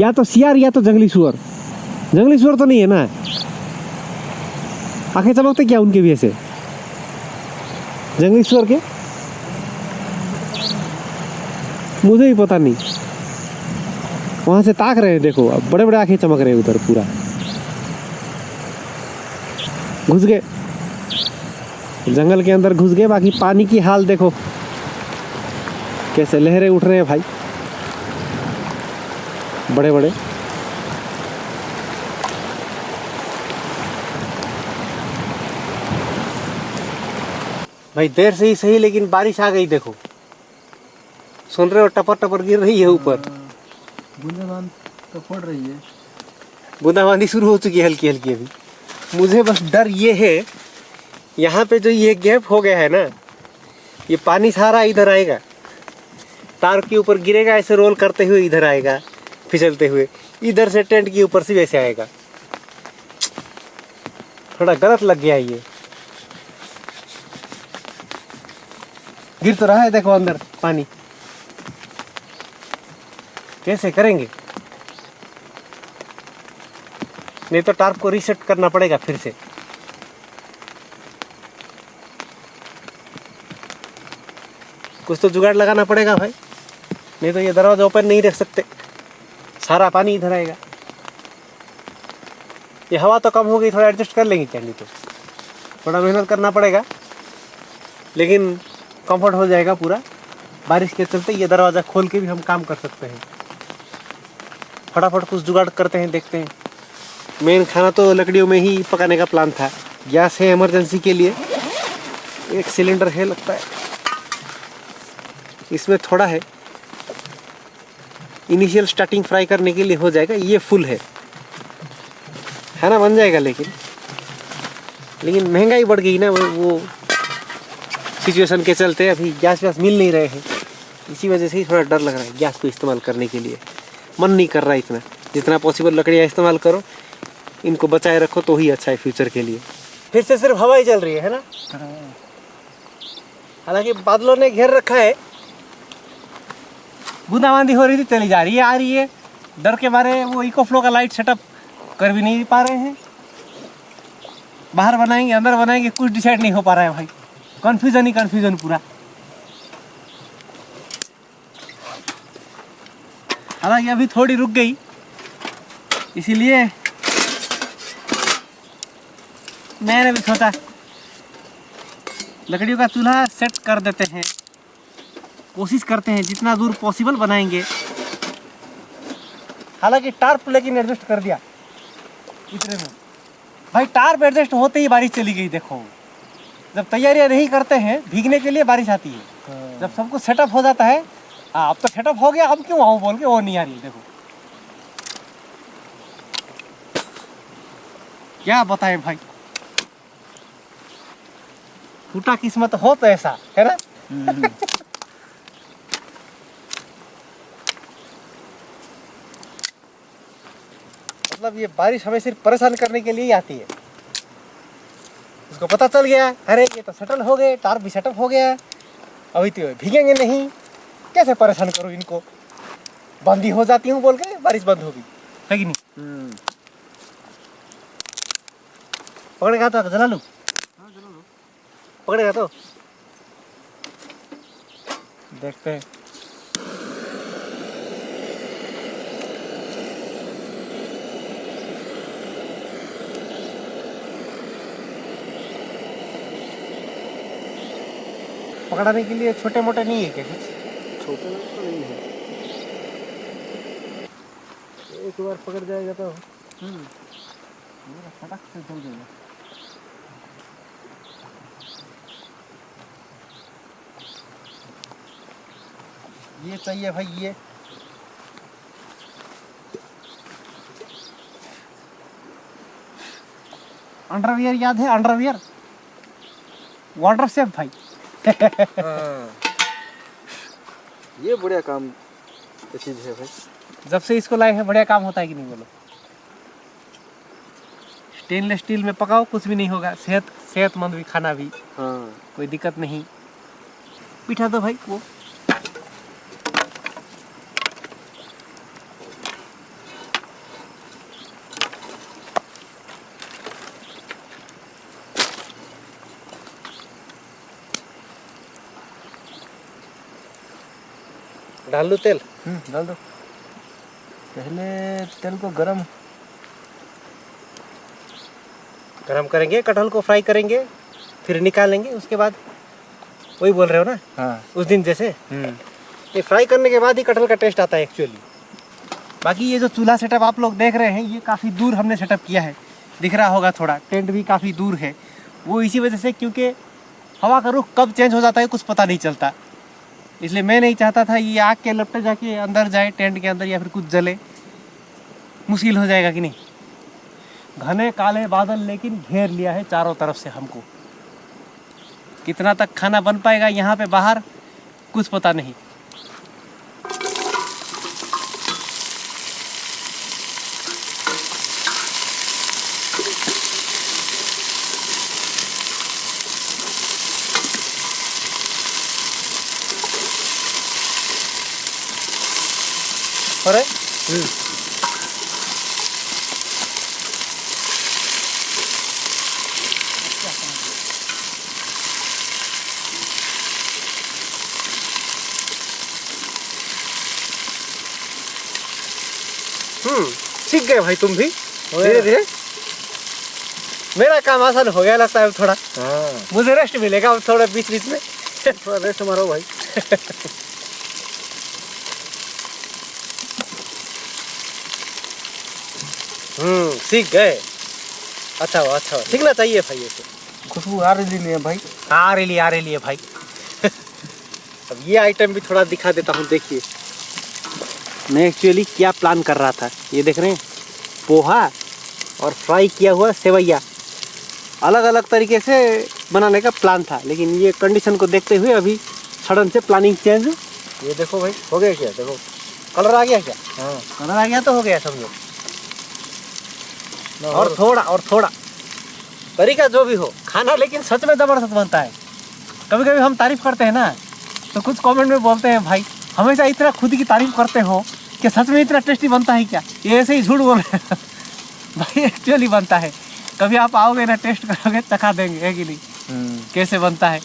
या तो सियार या तो जंगली सुअर। जंगली सुअर तो नहीं है ना? आंखें चमकते क्या उनके भी ऐसे जंगली सुअर के? मुझे भी पता नहीं। वहां से ताक रहे हैं, देखो अब बड़े बड़े आंखें चमक रहे हैं उधर, पूरा घुस गए जंगल के अंदर, घुस गए। बाकी पानी की हाल देखो कैसे लहरें उठ रहे हैं भाई, बड़े बड़े। भाई देर से ही सही, लेकिन बारिश आ गई देखो, सुन रहे हो? टपर टपर गिर रही है ऊपर, बूंदाबांद तो पड़ रही है। बूंदाबांदी शुरू हो चुकी है हल्की हल्की अभी। मुझे बस डर ये है, यहाँ पे जो ये गैप हो गया है ना, ये पानी सारा इधर आएगा, तार के ऊपर गिरेगा, ऐसे रोल करते हुए इधर आएगा, फिसलते हुए इधर से टेंट के ऊपर से वैसे आएगा। थोड़ा गलत लग गया ये। गिर तो रहा है देखो अंदर पानी, कैसे करेंगे? नहीं तो टार्प को रीसेट करना पड़ेगा फिर से। कुछ तो जुगाड़ लगाना पड़ेगा भाई, नहीं तो ये दरवाजा ओपन नहीं रख सकते, सारा पानी इधर आएगा। ये हवा तो कम हो गई, थोड़ा एडजस्ट कर लेंगे क्या, नहीं तो थोड़ा मेहनत करना पड़ेगा, लेकिन कंफर्ट हो जाएगा पूरा। बारिश के चलते ये दरवाज़ा खोल के भी हम काम कर सकते हैं। फटाफट कुछ जुगाड़ करते हैं, देखते हैं। मेन खाना तो लकड़ियों में ही पकाने का प्लान था। गैस है इमरजेंसी के लिए, 1 सिलेंडर है लगता है, इसमें थोड़ा है, इनिशियल स्टार्टिंग फ्राई करने के लिए हो जाएगा। ये फुल है, खाना बन जाएगा, लेकिन महंगाई बढ़ गई ना, वो सिचुएशन के चलते अभी गैस वैस मिल नहीं रहे हैं, इसी वजह से ही थोड़ा डर लग रहा है गैस को इस्तेमाल करने के लिए। मन नहीं कर रहा है इतना, जितना पॉसिबल लकड़ियाँ इस्तेमाल करो, इनको बचाए रखो तो ही अच्छा है फ्यूचर के लिए। फिर से सिर्फ हवा ही चल रही है ना, हालांकि बादलों ने घेर रखा है, बूंदाबांदी हो रही थी, चली जा रही है, आ रही है। डर के मारे वो इको फ्लो का लाइट सेटअप कर भी नहीं पा रहे हैं। बाहर बनाएंगे अंदर बनाएंगे, कुछ डिसाइड नहीं हो पा रहा है भाई, कन्फ्यूजन ही कन्फ्यूजन पूरा। हालांकि अभी थोड़ी रुक गई, इसीलिए मैंने भी सोचा लकड़ियों का चूल्हा सेट कर देते हैं, कोशिश करते हैं जितना दूर पॉसिबल बनाएंगे। हालांकि टार्प लेकिन एडजस्ट कर दिया इतने में भाई, टार्प एडजस्ट होते ही बारिश चली गई। देखो जब तैयारियां नहीं करते हैं भीगने के लिए बारिश आती है, जब सब कुछ सेटअप हो जाता है, अब तो सेटअप हो गया, अब क्यों आऊँ बोल के वो नहीं आ रही। देखो क्या बताएं भाई, टूटा किस्मत हो तो ऐसा है ना। मतलब ये बारिश हमें सिर्फ परेशान करने के लिए ही आती है। उसको पता चल गया, अरे ये तो सेटल हो गए, टार्प भी सेटअप हो गया, अभी तो भीगेंगे नहीं, कैसे परेशान करूं इनको, बंदी हो जाती हूँ बोल के बारिश बंद होगी, है कि नहीं। पकड़ेगा तो जला लूं, पकड़ेगा तो देखते हैं। पकड़ाने के लिए छोटे मोटे नहीं है क्या कुछ? छोटे तो नहीं है, एक बार पकड़ जाएगा तो फटाक से जल जाएगा। ये चाहिए भाई, ये अंडरवियर याद है, अंडरवियर वाटर सेफ भाई। हाँ। ये बढ़िया काम की चीज है भाई, जब से इसको लाए हैं बढ़िया काम होता है कि नहीं बोलो। स्टेनलेस स्टील में पकाओ कुछ भी नहीं होगा, सेहतमंद भी खाना भी, हाँ कोई दिक्कत नहीं। पिठा दो भाई वो, डाल दो तेल। डाल दो। पहले तेल को गरम करेंगे, कटहल को फ्राई करेंगे, फिर निकालेंगे, उसके बाद वही बोल रहे हो ना, हाँ उस दिन जैसे ये फ्राई करने के बाद ही कटहल का टेस्ट आता है एक्चुअली। बाकी ये जो चूल्हा सेटअप आप लोग देख रहे हैं, ये काफ़ी दूर हमने सेटअप किया है, दिख रहा होगा थोड़ा, टेंट भी काफ़ी दूर है। वो इसी वजह से क्योंकि हवा का रुख कब चेंज हो जाता है कुछ पता नहीं चलता, इसलिए मैं नहीं चाहता था ये आग के लपटे जाके अंदर जाए टेंट के अंदर, या फिर कुछ जले, मुश्किल हो जाएगा कि नहीं। घने काले बादल लेकिन घेर लिया है चारों तरफ से हमको, कितना तक खाना बन पाएगा यहाँ पे बाहर कुछ पता नहीं। और सीख गए भाई तुम भी धीरे धीरे। मेरा काम आसान हो गया लगता है अब थोड़ा। हाँ मुझे रेस्ट मिलेगा अब थोड़ा बीच बीच में। थोड़ा रेस्ट मारो भाई। सीख गए। अच्छा हुआ अच्छा हुआ, सीखना चाहिए भाई ऐसे। खुशबू आ रही नहीं है भाई। आ रही है भाई। अब ये आइटम भी थोड़ा दिखा देता हूँ, देखिए मैं एक्चुअली क्या प्लान कर रहा था। ये देख रहे हैं, पोहा और फ्राई किया हुआ सेवैया, अलग अलग तरीके से बनाने का प्लान था, लेकिन ये कंडीशन को देखते हुए अभी सडन से प्लानिंग चेंज। ये देखो भाई, हो गया क्या, देखो कलर आ गया क्या। हाँ कलर आ गया तो हो गया समझो। और थोड़ा तरीका जो भी हो, खाना लेकिन सच में ज़बरदस्त बनता है। कभी कभी हम तारीफ करते हैं ना, तो कुछ कमेंट में बोलते हैं भाई हमेशा इतना खुद की तारीफ करते हो कि सच में इतना टेस्टी बनता है क्या। ये ऐसे ही झूठ बोल रहे हैं। भाई एक्चुअली बनता है। कभी आप आओगे ना, टेस्ट करोगे, चखा देंगे, है कि नहीं, कैसे बनता है।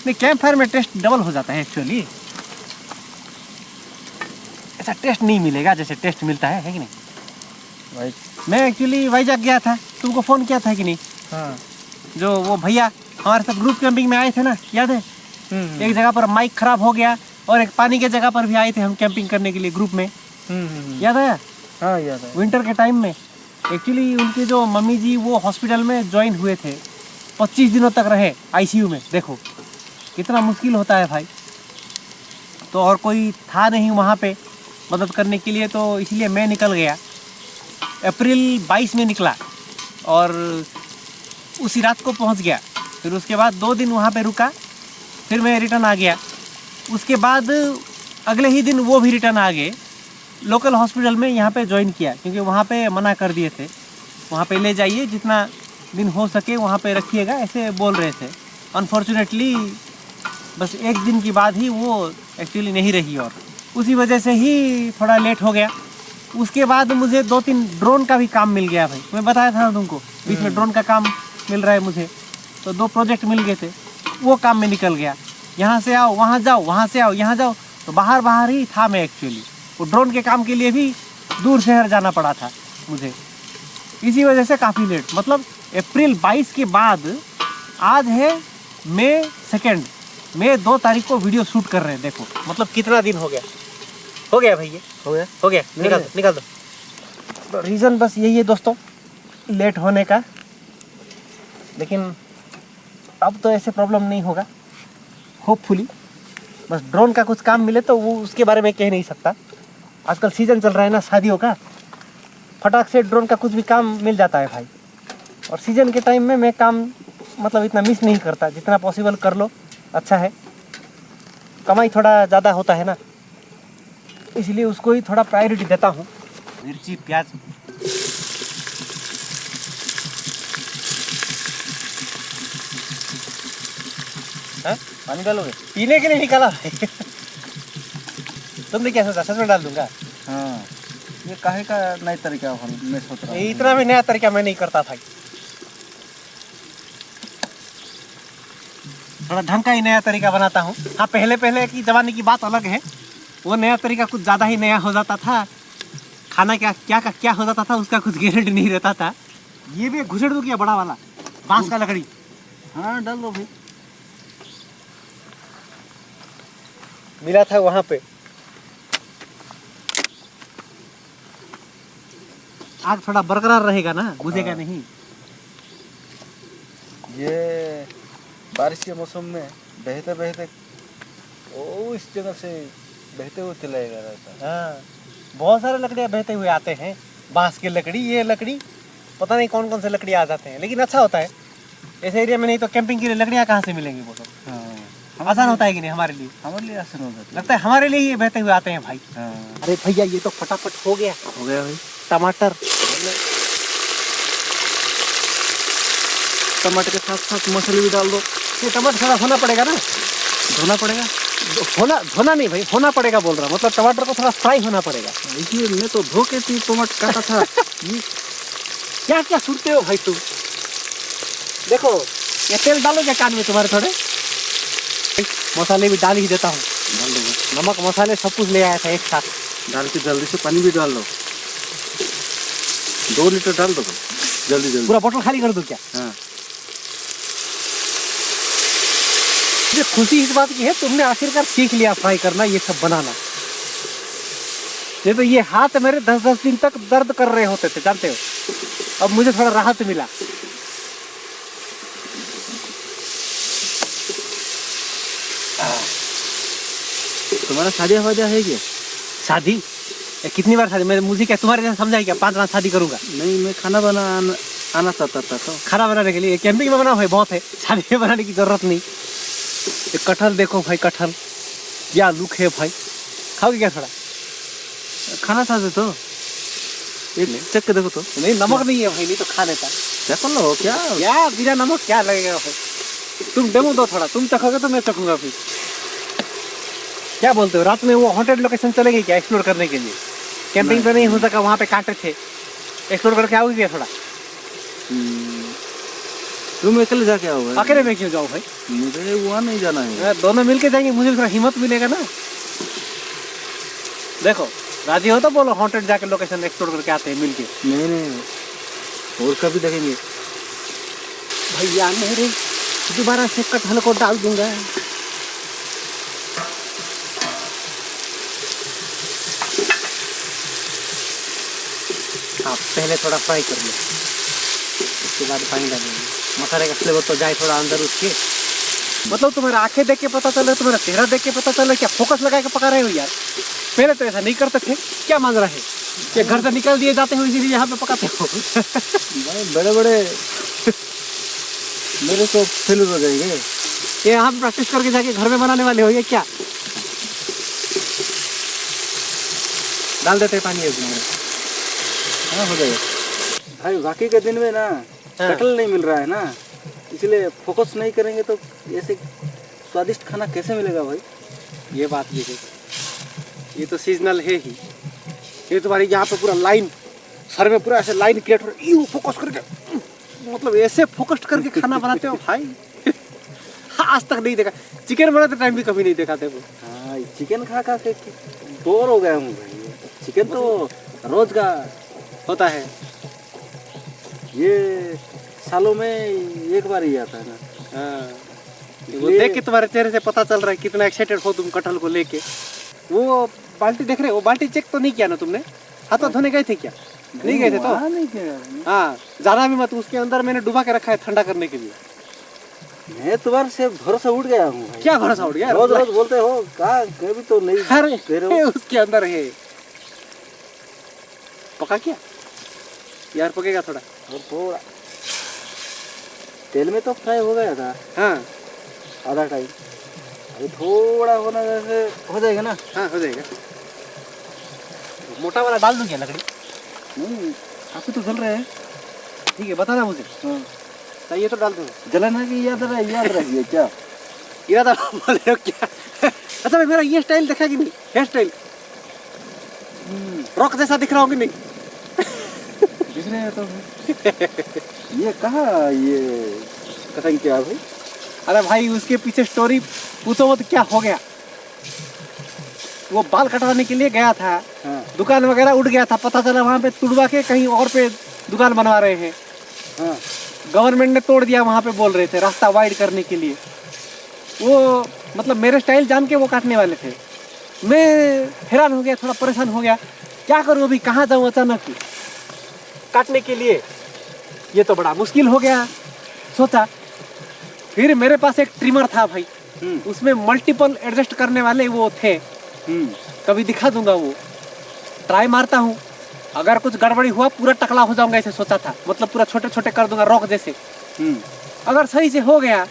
नहीं, कैंप फायर में टेस्ट डबल हो जाता है एक्चुअली। ऐसा टेस्ट नहीं मिलेगा जैसे टेस्ट मिलता है कि नहीं भाई। मैं एक्चुअली वाइजैक गया था, तुमको फ़ोन किया था कि नहीं। हाँ जो वो भैया हमारे साथ ग्रुप कैंपिंग में आए थे ना, याद है। एक जगह पर माइक खराब हो गया और एक पानी के जगह पर भी आए थे हम कैंपिंग करने के लिए ग्रुप में, याद है। हाँ याद है। विंटर के टाइम में एक्चुअली उनके जो मम्मी जी वो हॉस्पिटल में ज्वाइन हुए थे, 25 दिनों तक रहे आईसीयू में। देखो कितना मुश्किल होता है भाई। तो और कोई था नहीं वहाँ पे मदद करने के लिए, तो इसलिए मैं निकल गया। अप्रैल 22 में निकला और उसी रात को पहुँच गया। फिर उसके बाद 2 दिन वहाँ पे रुका, फिर मैं रिटर्न आ गया। उसके बाद अगले ही दिन वो भी रिटर्न आ गए। लोकल हॉस्पिटल में यहाँ पे ज्वाइन किया, क्योंकि वहाँ पे मना कर दिए थे, वहाँ पे ले जाइए, जितना दिन हो सके वहाँ पे रखिएगा, ऐसे बोल रहे थे। अनफॉर्चुनेटली बस 1 दिन के बाद ही वो एक्चुअली नहीं रही, और उसी वजह से ही थोड़ा लेट हो गया। उसके बाद मुझे 2-3 ड्रोन का भी काम मिल गया भाई। मैं बताया था ना तुमको, बीच में ड्रोन का काम मिल रहा है मुझे। तो 2 प्रोजेक्ट मिल गए थे, वो काम में निकल गया। यहाँ से आओ वहाँ जाओ, वहाँ से आओ यहाँ जाओ, तो बाहर ही था मैं एक्चुअली। वो ड्रोन के काम के लिए भी दूर शहर जाना पड़ा था मुझे, इसी वजह से काफ़ी लेट। मतलब अप्रैल 22 के बाद आज है मई 2, मई 2 तारीख को वीडियो शूट कर रहे हैं। देखो मतलब कितना दिन हो गया भाई, ये हो गया। निकाल दो। तो रीज़न बस यही है दोस्तों, लेट होने का। लेकिन अब तो ऐसे प्रॉब्लम नहीं होगा होपफुली। बस ड्रोन का कुछ काम मिले तो वो उसके बारे में कह नहीं सकता। आजकल सीज़न चल रहा है ना शादियों का, फटाक से ड्रोन का कुछ भी काम मिल जाता है भाई। और सीज़न के टाइम में मैं काम मतलब इतना मिस नहीं करता, जितना पॉसिबल कर लो अच्छा है। कमाई थोड़ा ज़्यादा होता है ना, इसलिए उसको ही थोड़ा प्रायोरिटी देता हूँ। मिर्ची प्याज पानी डालोगे? पीने के लिए निकाला। तुमने क्या सोचा, सच में डाल दूंगा? हाँ ये काहे का नया तरीका मैं सोच रहा हूँ। इतना भी नया तरीका मैं नहीं करता भाई, थोड़ा ढंग का ही नया तरीका बनाता हूँ। हाँ पहले की ज़माने की बात अलग है, वो नया तरीका कुछ ज़्यादा ही नया हो जाता था। खाना क्या हो जाता था उसका कुछ गारंटी नहीं रहता था। ये भी घुसड़ दो क्या, बड़ा वाला बांस का लकड़ी। हाँ डाल दो भाई। मिला था वहाँ पे। आग थोड़ा बरकरार रहेगा ना, बुझेगा नहीं। ये बारिश के मौसम में बहते बहते ओ इस जगह से बहते हुए चलाएगा रहता है। हाँ बहुत सारे लकड़ियाँ बहते हुए आते हैं, बांस की लकड़ी, ये लकड़ी पता नहीं कौन कौन से लकड़ी आ जाते हैं, लेकिन अच्छा होता है ऐसे एरिया में। नहीं तो कैंपिंग के लिए लकड़ियाँ कहाँ से मिलेंगी वो तो। हाँ आसान होता है कि नहीं हमारे लिए आसान हो जाता लगता है हमारे लिए ही बहते हुए आते हैं भाई। हाँ अरे भैया ये तो फटाफट हो गया भाई। टमाटर टमाटर के साथ साथ मसाले भी डाल दो। ये टमाटर थोड़ा होना पड़ेगा ना, धोना पड़ेगा। धोना नहीं भाई, होना पड़ेगा बोल रहा, मतलब टमाटर को थोड़ा फ्राई होना पड़ेगा। इसलिए मैं तो धो के टमाटर काटा था। ये क्या क्या सुनते हो भाई तुम। देखो ये तेल डालो क्या कान में तुम्हारे, थोड़े मसाले भी डाल ही देता हूँ। डाल दो। नमक मसाले सब कुछ ले आया था एक साथ। डाल के जल्दी से पानी भी डाल दो। 2 लीटर डाल दो भाई, जल्दी जल्दी। पूरा बोतल खाली कर दो क्या? हाँ मुझे खुशी इस बात की है तुमने आखिरकार सीख लिया फ्राई करना, ये सब बनाना। ये तो ये हाथ मेरे 10-10 दिन तक दर्द कर रहे होते थे जानते हो, अब मुझे थोड़ा राहत मिला। तुम्हारा शादी वादी है क्या? शादी? कितनी बार शादी? मैं मुझे क्या तुम्हारे जैसा समझा है क्या 5 बार शादी करूंगा? नहीं, मैं खाना आना चाहता था तो। खाना बनाने के लिए कैंपिंग में बना भाई बहुत है, शादी में बनाने की जरूरत नहीं। ये कटहल देखो भाई, कटहल क्या लुक है भाई, खाओगे क्या? थोड़ा खाना चाहते तो एक चख के देखो तो। नहीं नमक नहीं है भाई, नहीं तो खा लेता। चख लो क्या? क्या बिना नमक क्या लगेगा भाई? तुम डेमो दो थोड़ा, तुम चखोगे तो मैं चखूंगा फिर। क्या बोलते हो, रात में वो हॉन्टेड लोकेशन चलेगी क्या एक्सप्लोर करने के लिए? कैंपिंग तो नहीं हो सका, वहाँ पे कांटे थे, एक्सप्लोर करके आओगे क्या थोड़ा? तुम अकेले जाके आओ भाई। अकेले में क्यों जाओ भाई? मुझे वहाँ नहीं जाना है। दोनों मिलके जाएंगे, मुझे थोड़ा हिम्मत मिलेगा ना। देखो राजी हो तो बोलो, हॉन्टेड जाके लोकेशन एक्सप्लोर करके आते हैं मिलके। नहीं और कभी देखेंगे। भैया मेरे दोबारा से कटहल को डाल दूंगा। आप पहले थोड़ा फ्राई कर लो, उसके बाद पानी डालेंगे। मसाले का फ्लेवर तो जाए थोड़ा अंदर उसके। मतलब तुम्हारा आंखें देख के पता चले, तुम्हारा चेहरा देख के पता चले, क्या फोकस लगा के पका रहे हो यार? पहले तो ऐसा नहीं करते थे, क्या मान रहे हैं? ये घर से निकल दिए जाते हो इसीलिए यहाँ पे पकाते हो? बड़े बड़े मेरे को फेलूर हो जाएंगे। ये यहाँ पे प्रैक्टिस करके जाके घर में बनाने वाले हो ये क्या? डाल देते हैं पानी एक। हाँ हो जाएगा भाई। बाकी के दिन में ना कटहल नहीं मिल रहा है ना, इसलिए फोकस नहीं करेंगे तो ऐसे स्वादिष्ट खाना कैसे मिलेगा भाई? ये बात भी है, ये तो सीजनल है ही। ये तुम्हारी यहाँ पे पूरा लाइन, सर में पूरा ऐसे लाइन क्रिएट हो रही है, फोकस करके, मतलब ऐसे फोकस करके खाना बनाते हो भाई। आज तक नहीं देखा, चिकन बनाते टाइम भी कभी नहीं देखा थे वो। हाँ चिकन खा खा के बोर हो गया हूँ भाई। चिकन तो रोज का होता है, ये सालों में एक बार ही आता है ना। हाँ वो देख के तुम्हारे चेहरे से पता चल रहा है कितना एक्साइटेड हो तुम कटहल को लेके। वो बाल्टी देख रहे हो, बाल्टी चेक तो नहीं किया ना तुमने? हाथों धोने गए थे क्या? नहीं गए थे तो? नहीं किया। हाँ ज्यादा भी मत, उसके अंदर मैंने डुबा के रखा है ठंडा करने के लिए। मैं तुम्हारे से भरोसा उठ गया हूँ भाई। क्या भरोसा उठ गया? रोज रोज बोलते हो, कहा कभी तो नहीं दे रहे हो। उसके अंदर है, पका क्या यार? पकेगा थोड़ा और थोड़ा तेल में तो फ्राई हो गया था। हाँ आधा टाइम अभी थोड़ा होना जैसे हो जाएगा ना। हाँ हो जाएगा। मोटा वाला डाल दूं क्या लकड़ी? नहीं काफी तो जल रहे हैं। ठीक है बताना मुझे। हाँ चाहिए तो डाल दूँ। जलाना की याद रखिए क्या? इरादा बोले हो क्या? अच्छा भाई मेरा ये स्टाइल देखा कि नहीं? हेयर स्टाइल रॉक जैसा दिख रहा हो कि नहीं? दिख रहे हैं तो ये कहाँ ये कटिंग किया भाई? अरे भाई उसके पीछे स्टोरी पूछो मत, क्या हो गया। वो बाल कटवाने के लिए गया था। हाँ दुकान वगैरह उठ गया था, पता चला वहाँ पे तुड़वा के कहीं और पे दुकान बनवा रहे हैं। हाँ गवर्नमेंट ने तोड़ दिया, वहाँ पे बोल रहे थे रास्ता वाइड करने के लिए। वो मतलब मेरे स्टाइल जान के वो काटने वाले थे। मैं हैरान हो गया, थोड़ा परेशान हो गया, क्या करूँ अभी, कहाँ जाऊँ अचानक ही काटने के लिए। ये तो बड़ा मुश्किल हो गया। सोचा फिर मेरे पास एक ट्रिमर था भाई, उसमें मल्टीपल एडजस्ट करने वाले वो थे। कभी दिखा दूंगा, वो ट्राई मारता हूँ। अगर कुछ गड़बड़ी हुआ पूरा टकला हो जाऊंगा ऐसे सोचा था, मतलब पूरा छोटे छोटे कर दूंगा रॉक जैसे। अगर सही से हो गया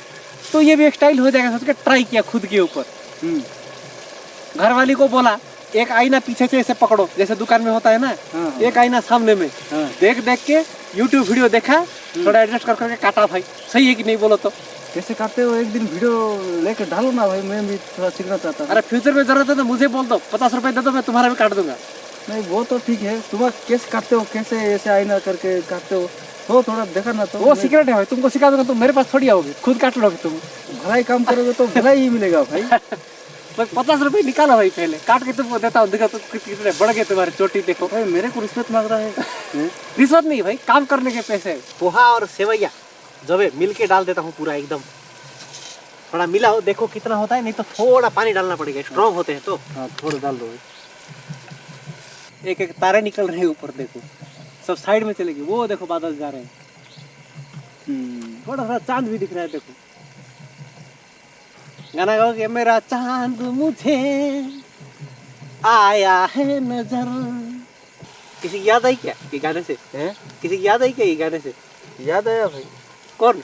तो ये भी एक स्टाइल हो जाएगा, सोच के ट्राई किया खुद के ऊपर। घर वाली को बोला एक आईना पीछे से ऐसे पकड़ो जैसे दुकान में होता है ना। एक आईना सामने में। देख देख के यूट्यूब वीडियो देखा, थोड़ा एडजस्ट कर करके काटा भाई। सही है कि नहीं बोलो तो? कैसे काटते हो? एक दिन वीडियो लेके डालो ना भाई, मैं भी थोड़ा सीखना चाहता हूँ। अरे फ्यूचर में जरूरत है तो मुझे बोल दो, 50 रुपए दे दो, मैं तुम्हारा भी काट दूंगा। नहीं वो तो ठीक है, तुम कैसे काटते हो, कैसे ऐसे आईना करके काटते हो थोड़ा देखा ना तो। वो सीक्रेट है भाई, तुमको सिखा दूंगा, तुम मेरे पास थोड़ी आओगे, खुद काट लोगे तुम। भलाई काम करोगे तो भलाई ही मिलेगा भाई। भाई 50 रुपए निकालो भाई, पहले काट के तुमको देता हूँ, देखो तो कितने बढ़ गए तुम्हारे चोटी, देखो। भाई मेरे को रिश्वत मांग रहा है। रिश्वत नहीं भाई, काम करने के पैसे। पोहा और सेवैया जब मिल के डाल देता हूँ पूरा एकदम, थोड़ा मिला हो, देखो कितना होता है, नहीं तो थोड़ा पानी डालना पड़ेगा, स्ट्रॉन्ग होते हैं तो। हाँ थोड़ा डाल दो। एक एक तारे निकल रहे हैं ऊपर, देखो सब साइड में चलेगी, वो देखो बादल जा रहे हैं, थोड़ा सा चांद भी दिख रहा है, देखो। गाना गाओगे, मेरा चांद मुझे आया है नजर। किसी की याद आई क्या ये गाने से? हैं? किसी की याद आई क्या ये गाने से? याद आया भाई। कौन?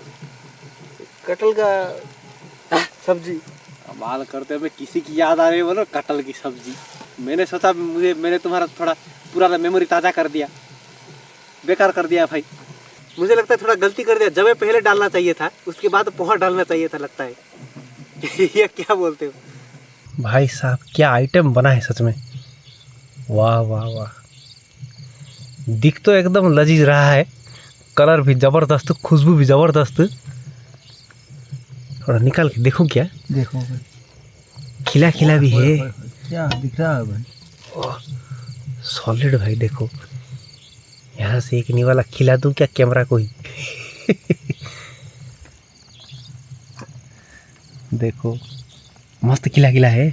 कटल का सब्जी। कमाल करते हैं, किसी की याद आ रही है, बोलो कटल की सब्जी। मैंने सोचा मैंने तुम्हारा थोड़ा पुराना मेमोरी ताज़ा कर दिया, बेकार कर दिया भाई। मुझे लगता है थोड़ा गलती कर दिया, जब पहले डालना चाहिए था, उसके बाद पोहा डालना चाहिए था, लगता है। ये क्या बोलते हो भाई साहब, क्या आइटम बना है सच में, वाह वाह वाह। दिख तो एकदम लजीज रहा है, कलर भी ज़बरदस्त, खुशबू भी ज़बरदस्त। थोड़ा निकाल के देखो, क्या देखो भाई, खिला खिला भी है, क्या दिख रहा है भाई? सॉलिड भाई, देखो यहाँ से एक निवाला खिला दूं क्या कैमरा को ही। देखो मस्त खिला खिला है।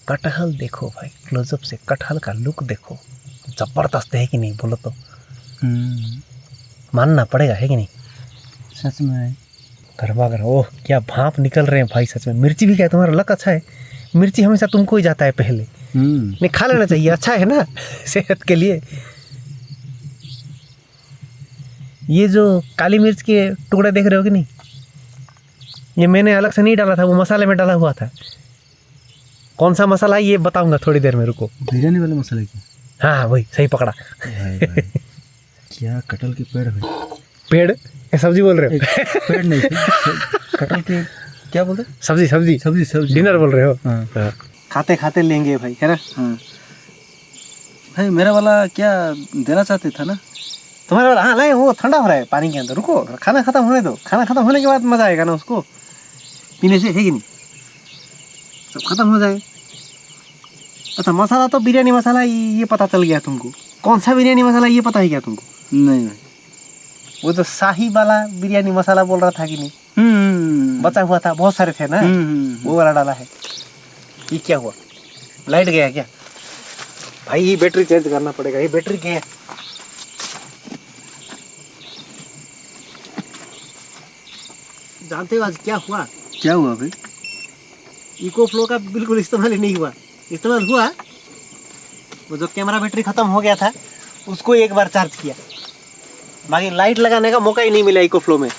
कटहल देखो भाई, क्लोजअप से कटहल का लुक देखो, जबरदस्त है कि नहीं, बोलो तो मानना पड़ेगा, है कि नहीं? सच में गरमा गरम, ओह क्या भाप निकल रहे हैं भाई, सच में। मिर्ची भी क्या है, तुम्हारा लक अच्छा है, मिर्ची हमेशा तुमको ही जाता है पहले। नहीं, खा लेना चाहिए, अच्छा है ना सेहत के लिए। ये जो काली मिर्च के टुकड़े देख रहे हो कि नहीं, ये मैंने अलग से नहीं डाला था, वो मसाले में डाला हुआ था। कौन सा मसाला है ये बताऊंगा थोड़ी देर में, रुको। बिरयानी वाले मसाले की? हाँ वही, सही पकड़ा। भाई क्या कटल के पेड़ है? पेड़? सब्जी बोल रहे हो? पेड़ नहीं, कटल के क्या बोलते? सब्जी सब्जी सब्जी सब्जी, डिनर बोल रहे हो? हाँ। खाते खाते लेंगे भाई, है ना? हाँ भाई, मेरा वाला क्या देना चाहते था ना तुम्हारे वाला? हाँ लाए, वो ठंडा हो रहा है पानी के अंदर, रुको खाना खत्म होने दो, खाना खत्म होने के बाद मजा आएगा ना उसको पीने से, है कि नहीं? सब खत्म हो जाए। अच्छा मसाला तो बिरयानी मसाला ये पता चल गया तुमको? कौन सा बिरयानी मसाला ये पता है क्या तुमको? नहीं भाई, वो जो शाही वाला बिरयानी मसाला बोल रहा था कि नहीं, बचा हुआ था, बहुत सारे थे ना, वो वाला डाला है। ये क्या हुआ, लाइट गया क्या भाई? ये बैटरी चेंज करना पड़ेगा, ये बैटरी क्या है? जानते हो आज क्या हुआ? क्या हुआ भाई? इको फ्लो का बिल्कुल इस्तेमाल ही नहीं हुआ। इस्तेमाल हुआ, वो जो कैमरा बैटरी खत्म हो गया था उसको एक बार चार्ज किया, बाकी लाइट लगाने का मौका ही नहीं मिला इको फ्लो में।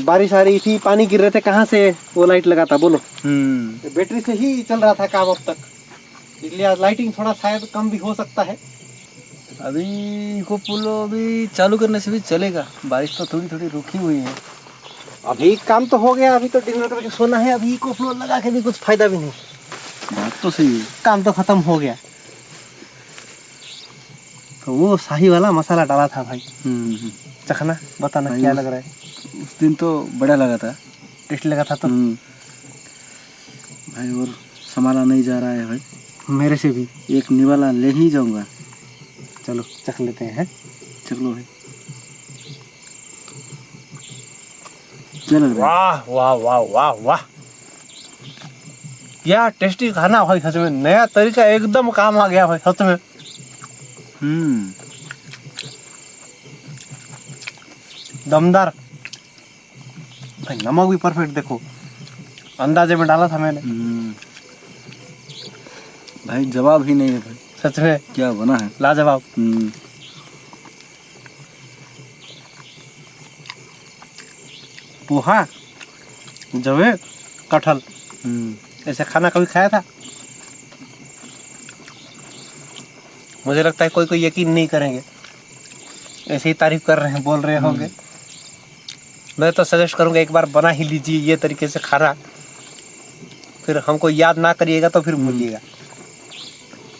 बारिश आ रही थी, पानी गिर रहे थे, कहाँ से वो लाइट लगाता बोलो? बैटरी से ही चल रहा था काम अब तक, इसलिए आज लाइटिंग थोड़ा शायद कम भी हो सकता है। अभी इको पुलो अभी चालू करने से भी चलेगा, बारिश तो थोड़ी थोड़ी रुकी हुई है। अभी काम तो हो गया, अभी तो डिनर करके सोना है, अभी इको फ्लो लगा के भी कुछ फायदा भी नहीं। बात तो सही है, काम तो खत्म हो गया। तो वो शाही वाला मसाला डाला था भाई, चखना, बताना क्या लग रहा है। उस दिन तो बड़ा लगा था, टेस्टी लगा था तो भाई, और संभाला नहीं जा रहा है भाई, मेरे से भी। एक निवाला ले ही जाऊंगा। चलो चख लेते हैं। चलो भाई, चलो। वाह वाह वाह वाह वाह, क्या टेस्टी खाना भाई, सच में नया तरीका एकदम काम आ गया भाई, सच में। दमदार भाई, नमक भी परफेक्ट, देखो अंदाजे में डाला था मैंने। भाई जवाब ही नहीं है भाई, सच में क्या बना है, लाजवाब। पोहा, जवे, कटहल, ऐसे खाना कभी खाया था? मुझे लगता है कोई कोई यकीन नहीं करेंगे, ऐसे ही तारीफ कर रहे हैं, बोल रहे होंगे। मैं तो सजेस्ट करूंगा एक बार बना ही लीजिए ये तरीके से खाना, फिर हमको याद ना करिएगा तो फिर भूलिएगा।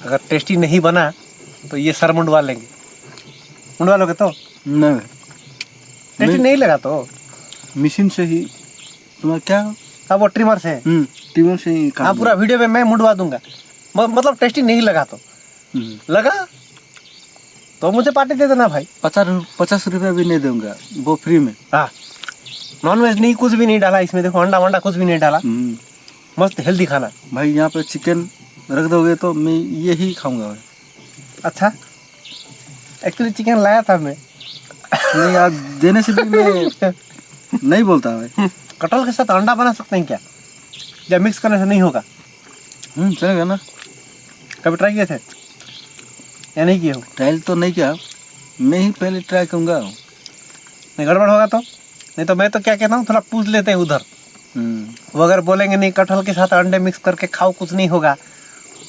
अगर टेस्टी नहीं बना तो ये सर मुंडवा लेंगे। मुंडवा लोगे तो? नहीं, टेस्टी नहीं लगा तो मशीन से ही तुम्हारा क्या? हाँ वो ट्रिमर से है। ट्रिमर से ही काम हाँ पूरा वीडियो में मैं मुड़वा दूंगा। मतलब टेस्टी नहीं लगा तो लगा तो मुझे पार्टी दे देना भाई। 50 रुपया भी नहीं दूंगा, वो फ्री में। हाँ नॉन वेज नहीं, कुछ भी नहीं डाला इसमें, देखो अंडा वंडा कुछ भी नहीं डाला, मस्त हेल्दी खाना। भाई यहाँ पे चिकन रख दोगे तो मैं यही खाऊंगा भाई। अच्छा एक्चुअली चिकन लाया था मैं। नहीं आज देने से भी मैं नहीं बोलता भाई। कटहल के साथ अंडा बना सकते हैं क्या? या मिक्स करने से नहीं होगा? चलेगा ना। कभी ट्राई किए थे या नहीं किए हो? ट्रायल तो नहीं किया, मैं ही पहले ट्राई करूँगा। नहीं गड़बड़ होगा तो? नहीं तो मैं तो क्या कहता हूँ, थोड़ा पूछ लेते हैं उधर। वो अगर बोलेंगे नहीं कटहल के साथ अंडे मिक्स करके खाओ, कुछ नहीं होगा,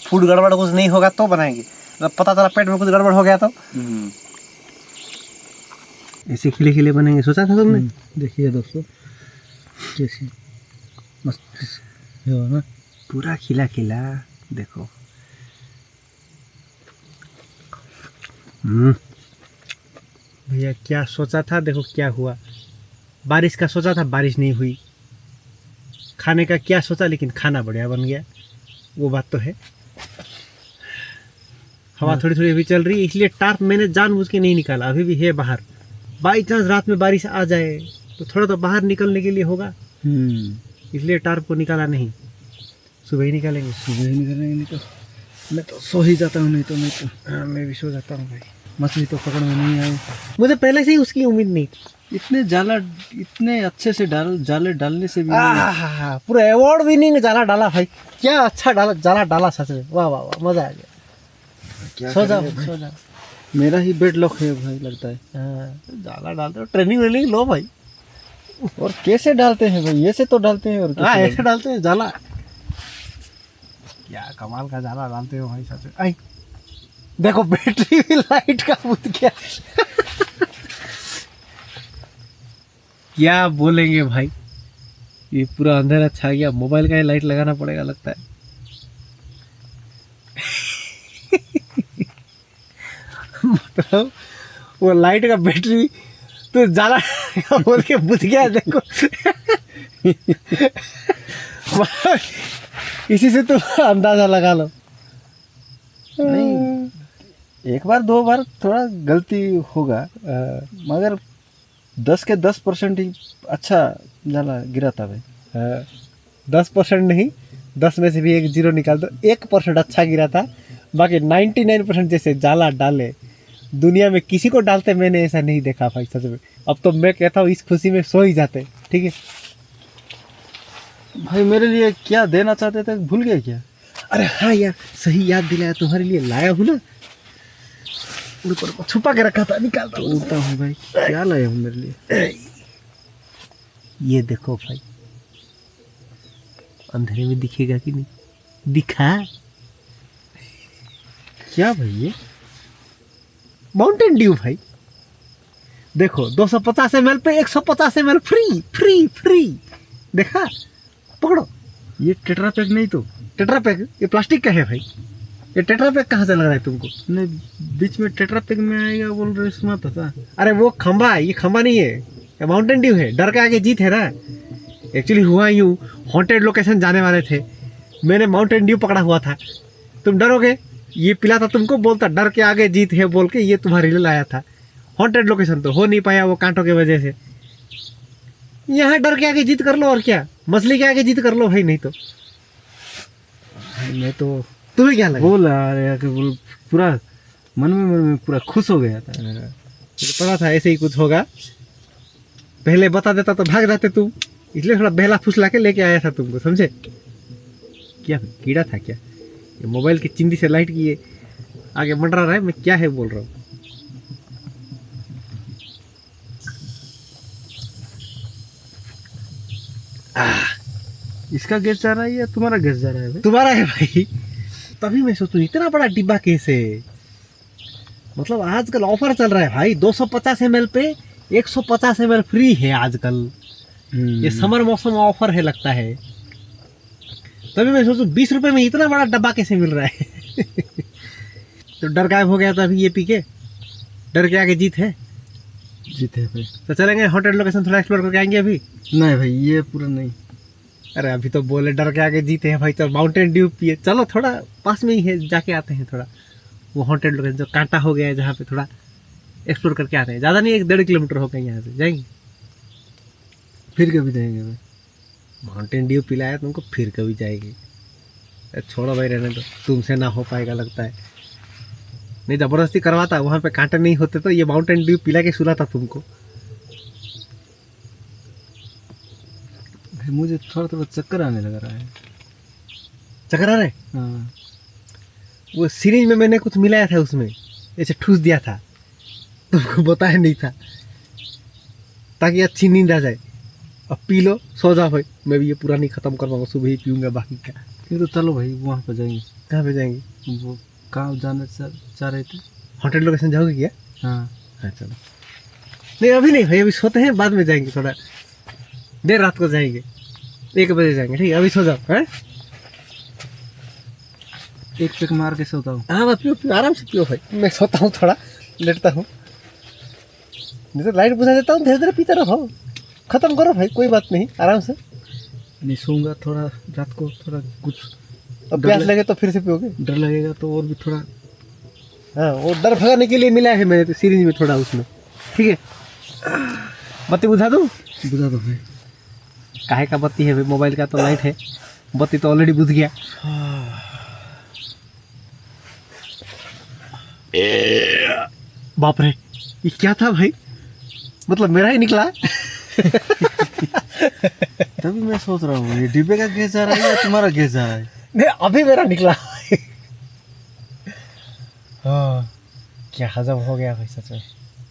फूड गड़बड़ कुछ नहीं होगा, तो बनाएंगे। जब पता चला पेट में कुछ गड़बड़ हो गया तो ऐसे खिले खिले बनेंगे, सोचा था तुमने? देखिए दोस्तों कैसी मस्त है ना, पूरा खिला खिला देखो। भैया क्या सोचा था, देखो क्या हुआ। बारिश का सोचा था, बारिश नहीं हुई। खाने का क्या सोचा, लेकिन खाना बढ़िया बन गया, वो बात तो है। हवा थोड़ी थोड़ी अभी चल रही है, इसलिए टार्प मैंने जानबूझ के नहीं निकाला, अभी भी है बाहर। बाई चांस रात में बारिश आ जाए तो थोड़ा तो बाहर निकलने के लिए होगा, इसलिए टार्प को निकाला नहीं। सुबह ही निकालेंगे। सुबह ही निकलेंगे, नहीं तो मैं तो सो ही जाता हूँ। नहीं तो हाँ मैं भी सो जाता हूँ भाई। मछली तो पकड़ में नहीं आई, मुझे पहले से ही उसकी उम्मीद नहीं थी। इतने अच्छे से जाले डालने से भी पूरा अवार्ड विनिंग जाला डाला भाई, क्या अच्छा जाला डाला सच में, वाह वाह वाह, मजा आ गया। सो जाओ। मेरा ही बेड लॉक है भाई लगता है। हाँ जाला डालते हो, ट्रेनिंग वेनिंग लो भाई। और कैसे डालते हैं भाई? ऐसे तो डालते हैं, और हाँ ऐसे डालते हैं जाला। क्या कमाल का जाला डालते हो भाई सच में। आई देखो बैटरी भी लाइट का बुझ गया। क्या बोलेंगे भाई, ये पूरा अंधेरा छा गया। मोबाइल का ही लाइट लगाना पड़ेगा लगता है। मतलब वो लाइट का बैटरी तो जाला बोल के बुझ गया देखो। इसी से तो अंदाजा लगा लो। नहीं एक बार दो बार थोड़ा गलती होगा, मगर 10 के 10% ही अच्छा जाला गिरा था भाई। 10% नहीं, 10 में से भी एक जीरो निकाल दो, 1% अच्छा गिरा था। बाकी 99% जैसे जाला डाले दुनिया में किसी को डालते मैंने ऐसा नहीं देखा भाई सच में। अब तो मैं कहता हूँ इस खुशी में सो ही जाते। ठीक है भाई, मेरे लिए क्या देना चाहते थे भूल गए क्या? अरे हाँ यार सही याद दिलाया, तुम्हारे लिए लाया हूँ ना, ऊपर को छुपा के रखा था, निकालता हूँ भाई। क्या लाया हूँ मेरे लिए? ये देखो भाई, अंधेरे में दिखेगा कि नहीं? दिखा क्या भाई? ये माउंटेन ड्यू भाई। देखो 250 ml पे 150 ml फ्री फ्री फ्री। देखा, पकड़ो। ये टेट्रा पैक नहीं तो? टेट्रा पैक ये प्लास्टिक का है भाई। ये टेट्रा पैक कहाँ से लग रहा है तुमको? नहीं, बीच में टेट्रा पैक में आएगा बोल रहे, सुना था। अरे वो खंबा, ये खंबा नहीं है, ये माउंटेन ड्यू है। डर के आगे जीत है ना। एक्चुअली हुआ यूँ, हॉन्टेड लोकेशन जाने वाले थे, मैंने माउंटेन ड्यू पकड़ा हुआ था। तुम डरोगे, ये पिलाता तुमको, बोलता डर के आगे जीत है बोल के ये तुम्हारे लिए लाया था। हॉन्टेड लोकेशन तो हो नहीं पाया वो कांटों की वजह से। यहाँ डर के आगे जीत कर लो, और क्या, मछली के आगे जीत कर लो भाई। नहीं तो मैं तो तुम्हें क्या लगा? बोल पूरा मन में पूरा खुश हो गया था। मुझे पता था ऐसे ही कुछ होगा, पहले बता देता तो भाग जाते तुम, इसलिए थोड़ा बहला फुसला के लेके आया था तुमको, समझे? क्या कीड़ा था क्या? ये मोबाइल की चिंदी से लाइट की ये आगे मंडरा रहा है, मैं क्या है बोल रहा हूँ। इसका गैस जा रहा है या तुम्हारा गैस जा रहा है भाई? तुम्हारा है भाई। तभी मैं सोचूं इतना बड़ा डिब्बा कैसे। मतलब आजकल ऑफर चल रहा है भाई, 250 ml पे 150 ml फ्री है आजकल। ये समर मौसम ऑफर है लगता है। तभी मैं सोचूं 20 रुपए में इतना बड़ा डब्बा कैसे मिल रहा है। तो डर गायब हो गया तो अभी ये पी के डर के आगे जीत है। जीते हैं भाई। तो चलेंगे हॉटेल लोकेशन थोड़ा एक्सप्लोर करके आएंगे अभी। नहीं भाई ये पूरा नहीं। अरे अभी तो बोले डर के आगे जीते हैं भाई, तो माउंटेन ड्यू पिए। चलो थोड़ा पास में ही है, जाके आते हैं थोड़ा वो हॉटेल लोकेशन जो कांटा हो गया है जहाँ पे, थोड़ा एक्सप्लोर करके आते हैं। ज़्यादा नहीं, 1-1.5 किलोमीटर हो गए यहाँ से, जाएंगे। फिर कभी जाएंगे भाई। माउंटेन ड्यू पिलाया तुमको, फिर कभी जाएगी। छोड़ो भाई, रहने दो, तुमसे ना हो पाएगा लगता है। नहीं ज़बरदस्ती करवाता, वहाँ पे कांटे नहीं होते तो ये माउंटेन ड्यू पिला के सुलाता तुमको। भाई मुझे थोड़ा थोड़ा चक्कर आने लग रहा है। चक्कर आ रहा है? हाँ वो सीरीज में मैंने कुछ मिलाया था, उसमें ऐसे ठूस दिया था, तुमको बताया नहीं था, ताकि अच्छी नींद आ जाए। अब पी लो, सो जाओ भाई। मैं भी ये पूरा नहीं ख़त्म करवाऊंगा, सुबह ही पीऊँगा बाकी का। फिर तो चलो भाई वहाँ पर जाएंगे। कहाँ पे जाएंगे? वो कहाँ जाना चाह रहे थे? होटल लोकेशन जाओगे क्या? हाँ हाँ चलो। नहीं अभी नहीं भाई, अभी सोते हैं, बाद में जाएंगे, थोड़ा देर रात को जाएंगे, 1 बजे जाएंगे, ठीक है? अभी सो जाओ। हैं? एक पैक मार के सोता हूँ। हाँ बस पियो पियो, आराम से पियो भाई। मैं सोता हूँ, थोड़ा लेटता हूँ, नहीं तो लाइट बुझा देता हूँ, धीरे धीरे पीते रहो। ख़त्म करो भाई, कोई बात नहीं, आराम से। नहीं सोऊंगा थोड़ा रात को, थोड़ा कुछ अब प्यास लगे तो फिर से पियोगे। डर लगेगा तो और भी थोड़ा। हाँ, वो डर भगाने के लिए मिला है मैंने तो सीरीज में थोड़ा उसमें, ठीक है? बत्ती बुझा दूँ? बुझा दो भाई। काहे का बत्ती है भाई, मोबाइल का तो लाइट है, बत्ती तो ऑलरेडी बुझ गया। बाप रे, ये क्या था भाई? मतलब मेरा ही निकला। तभी मैं सोच रहा हूँ ये डिब्बे का गैस जा रहा है या तुम्हारा गैस जा रहा है। नहीं अभी मेरा निकला। हाँ, क्या हजम हो गया भाई सच में।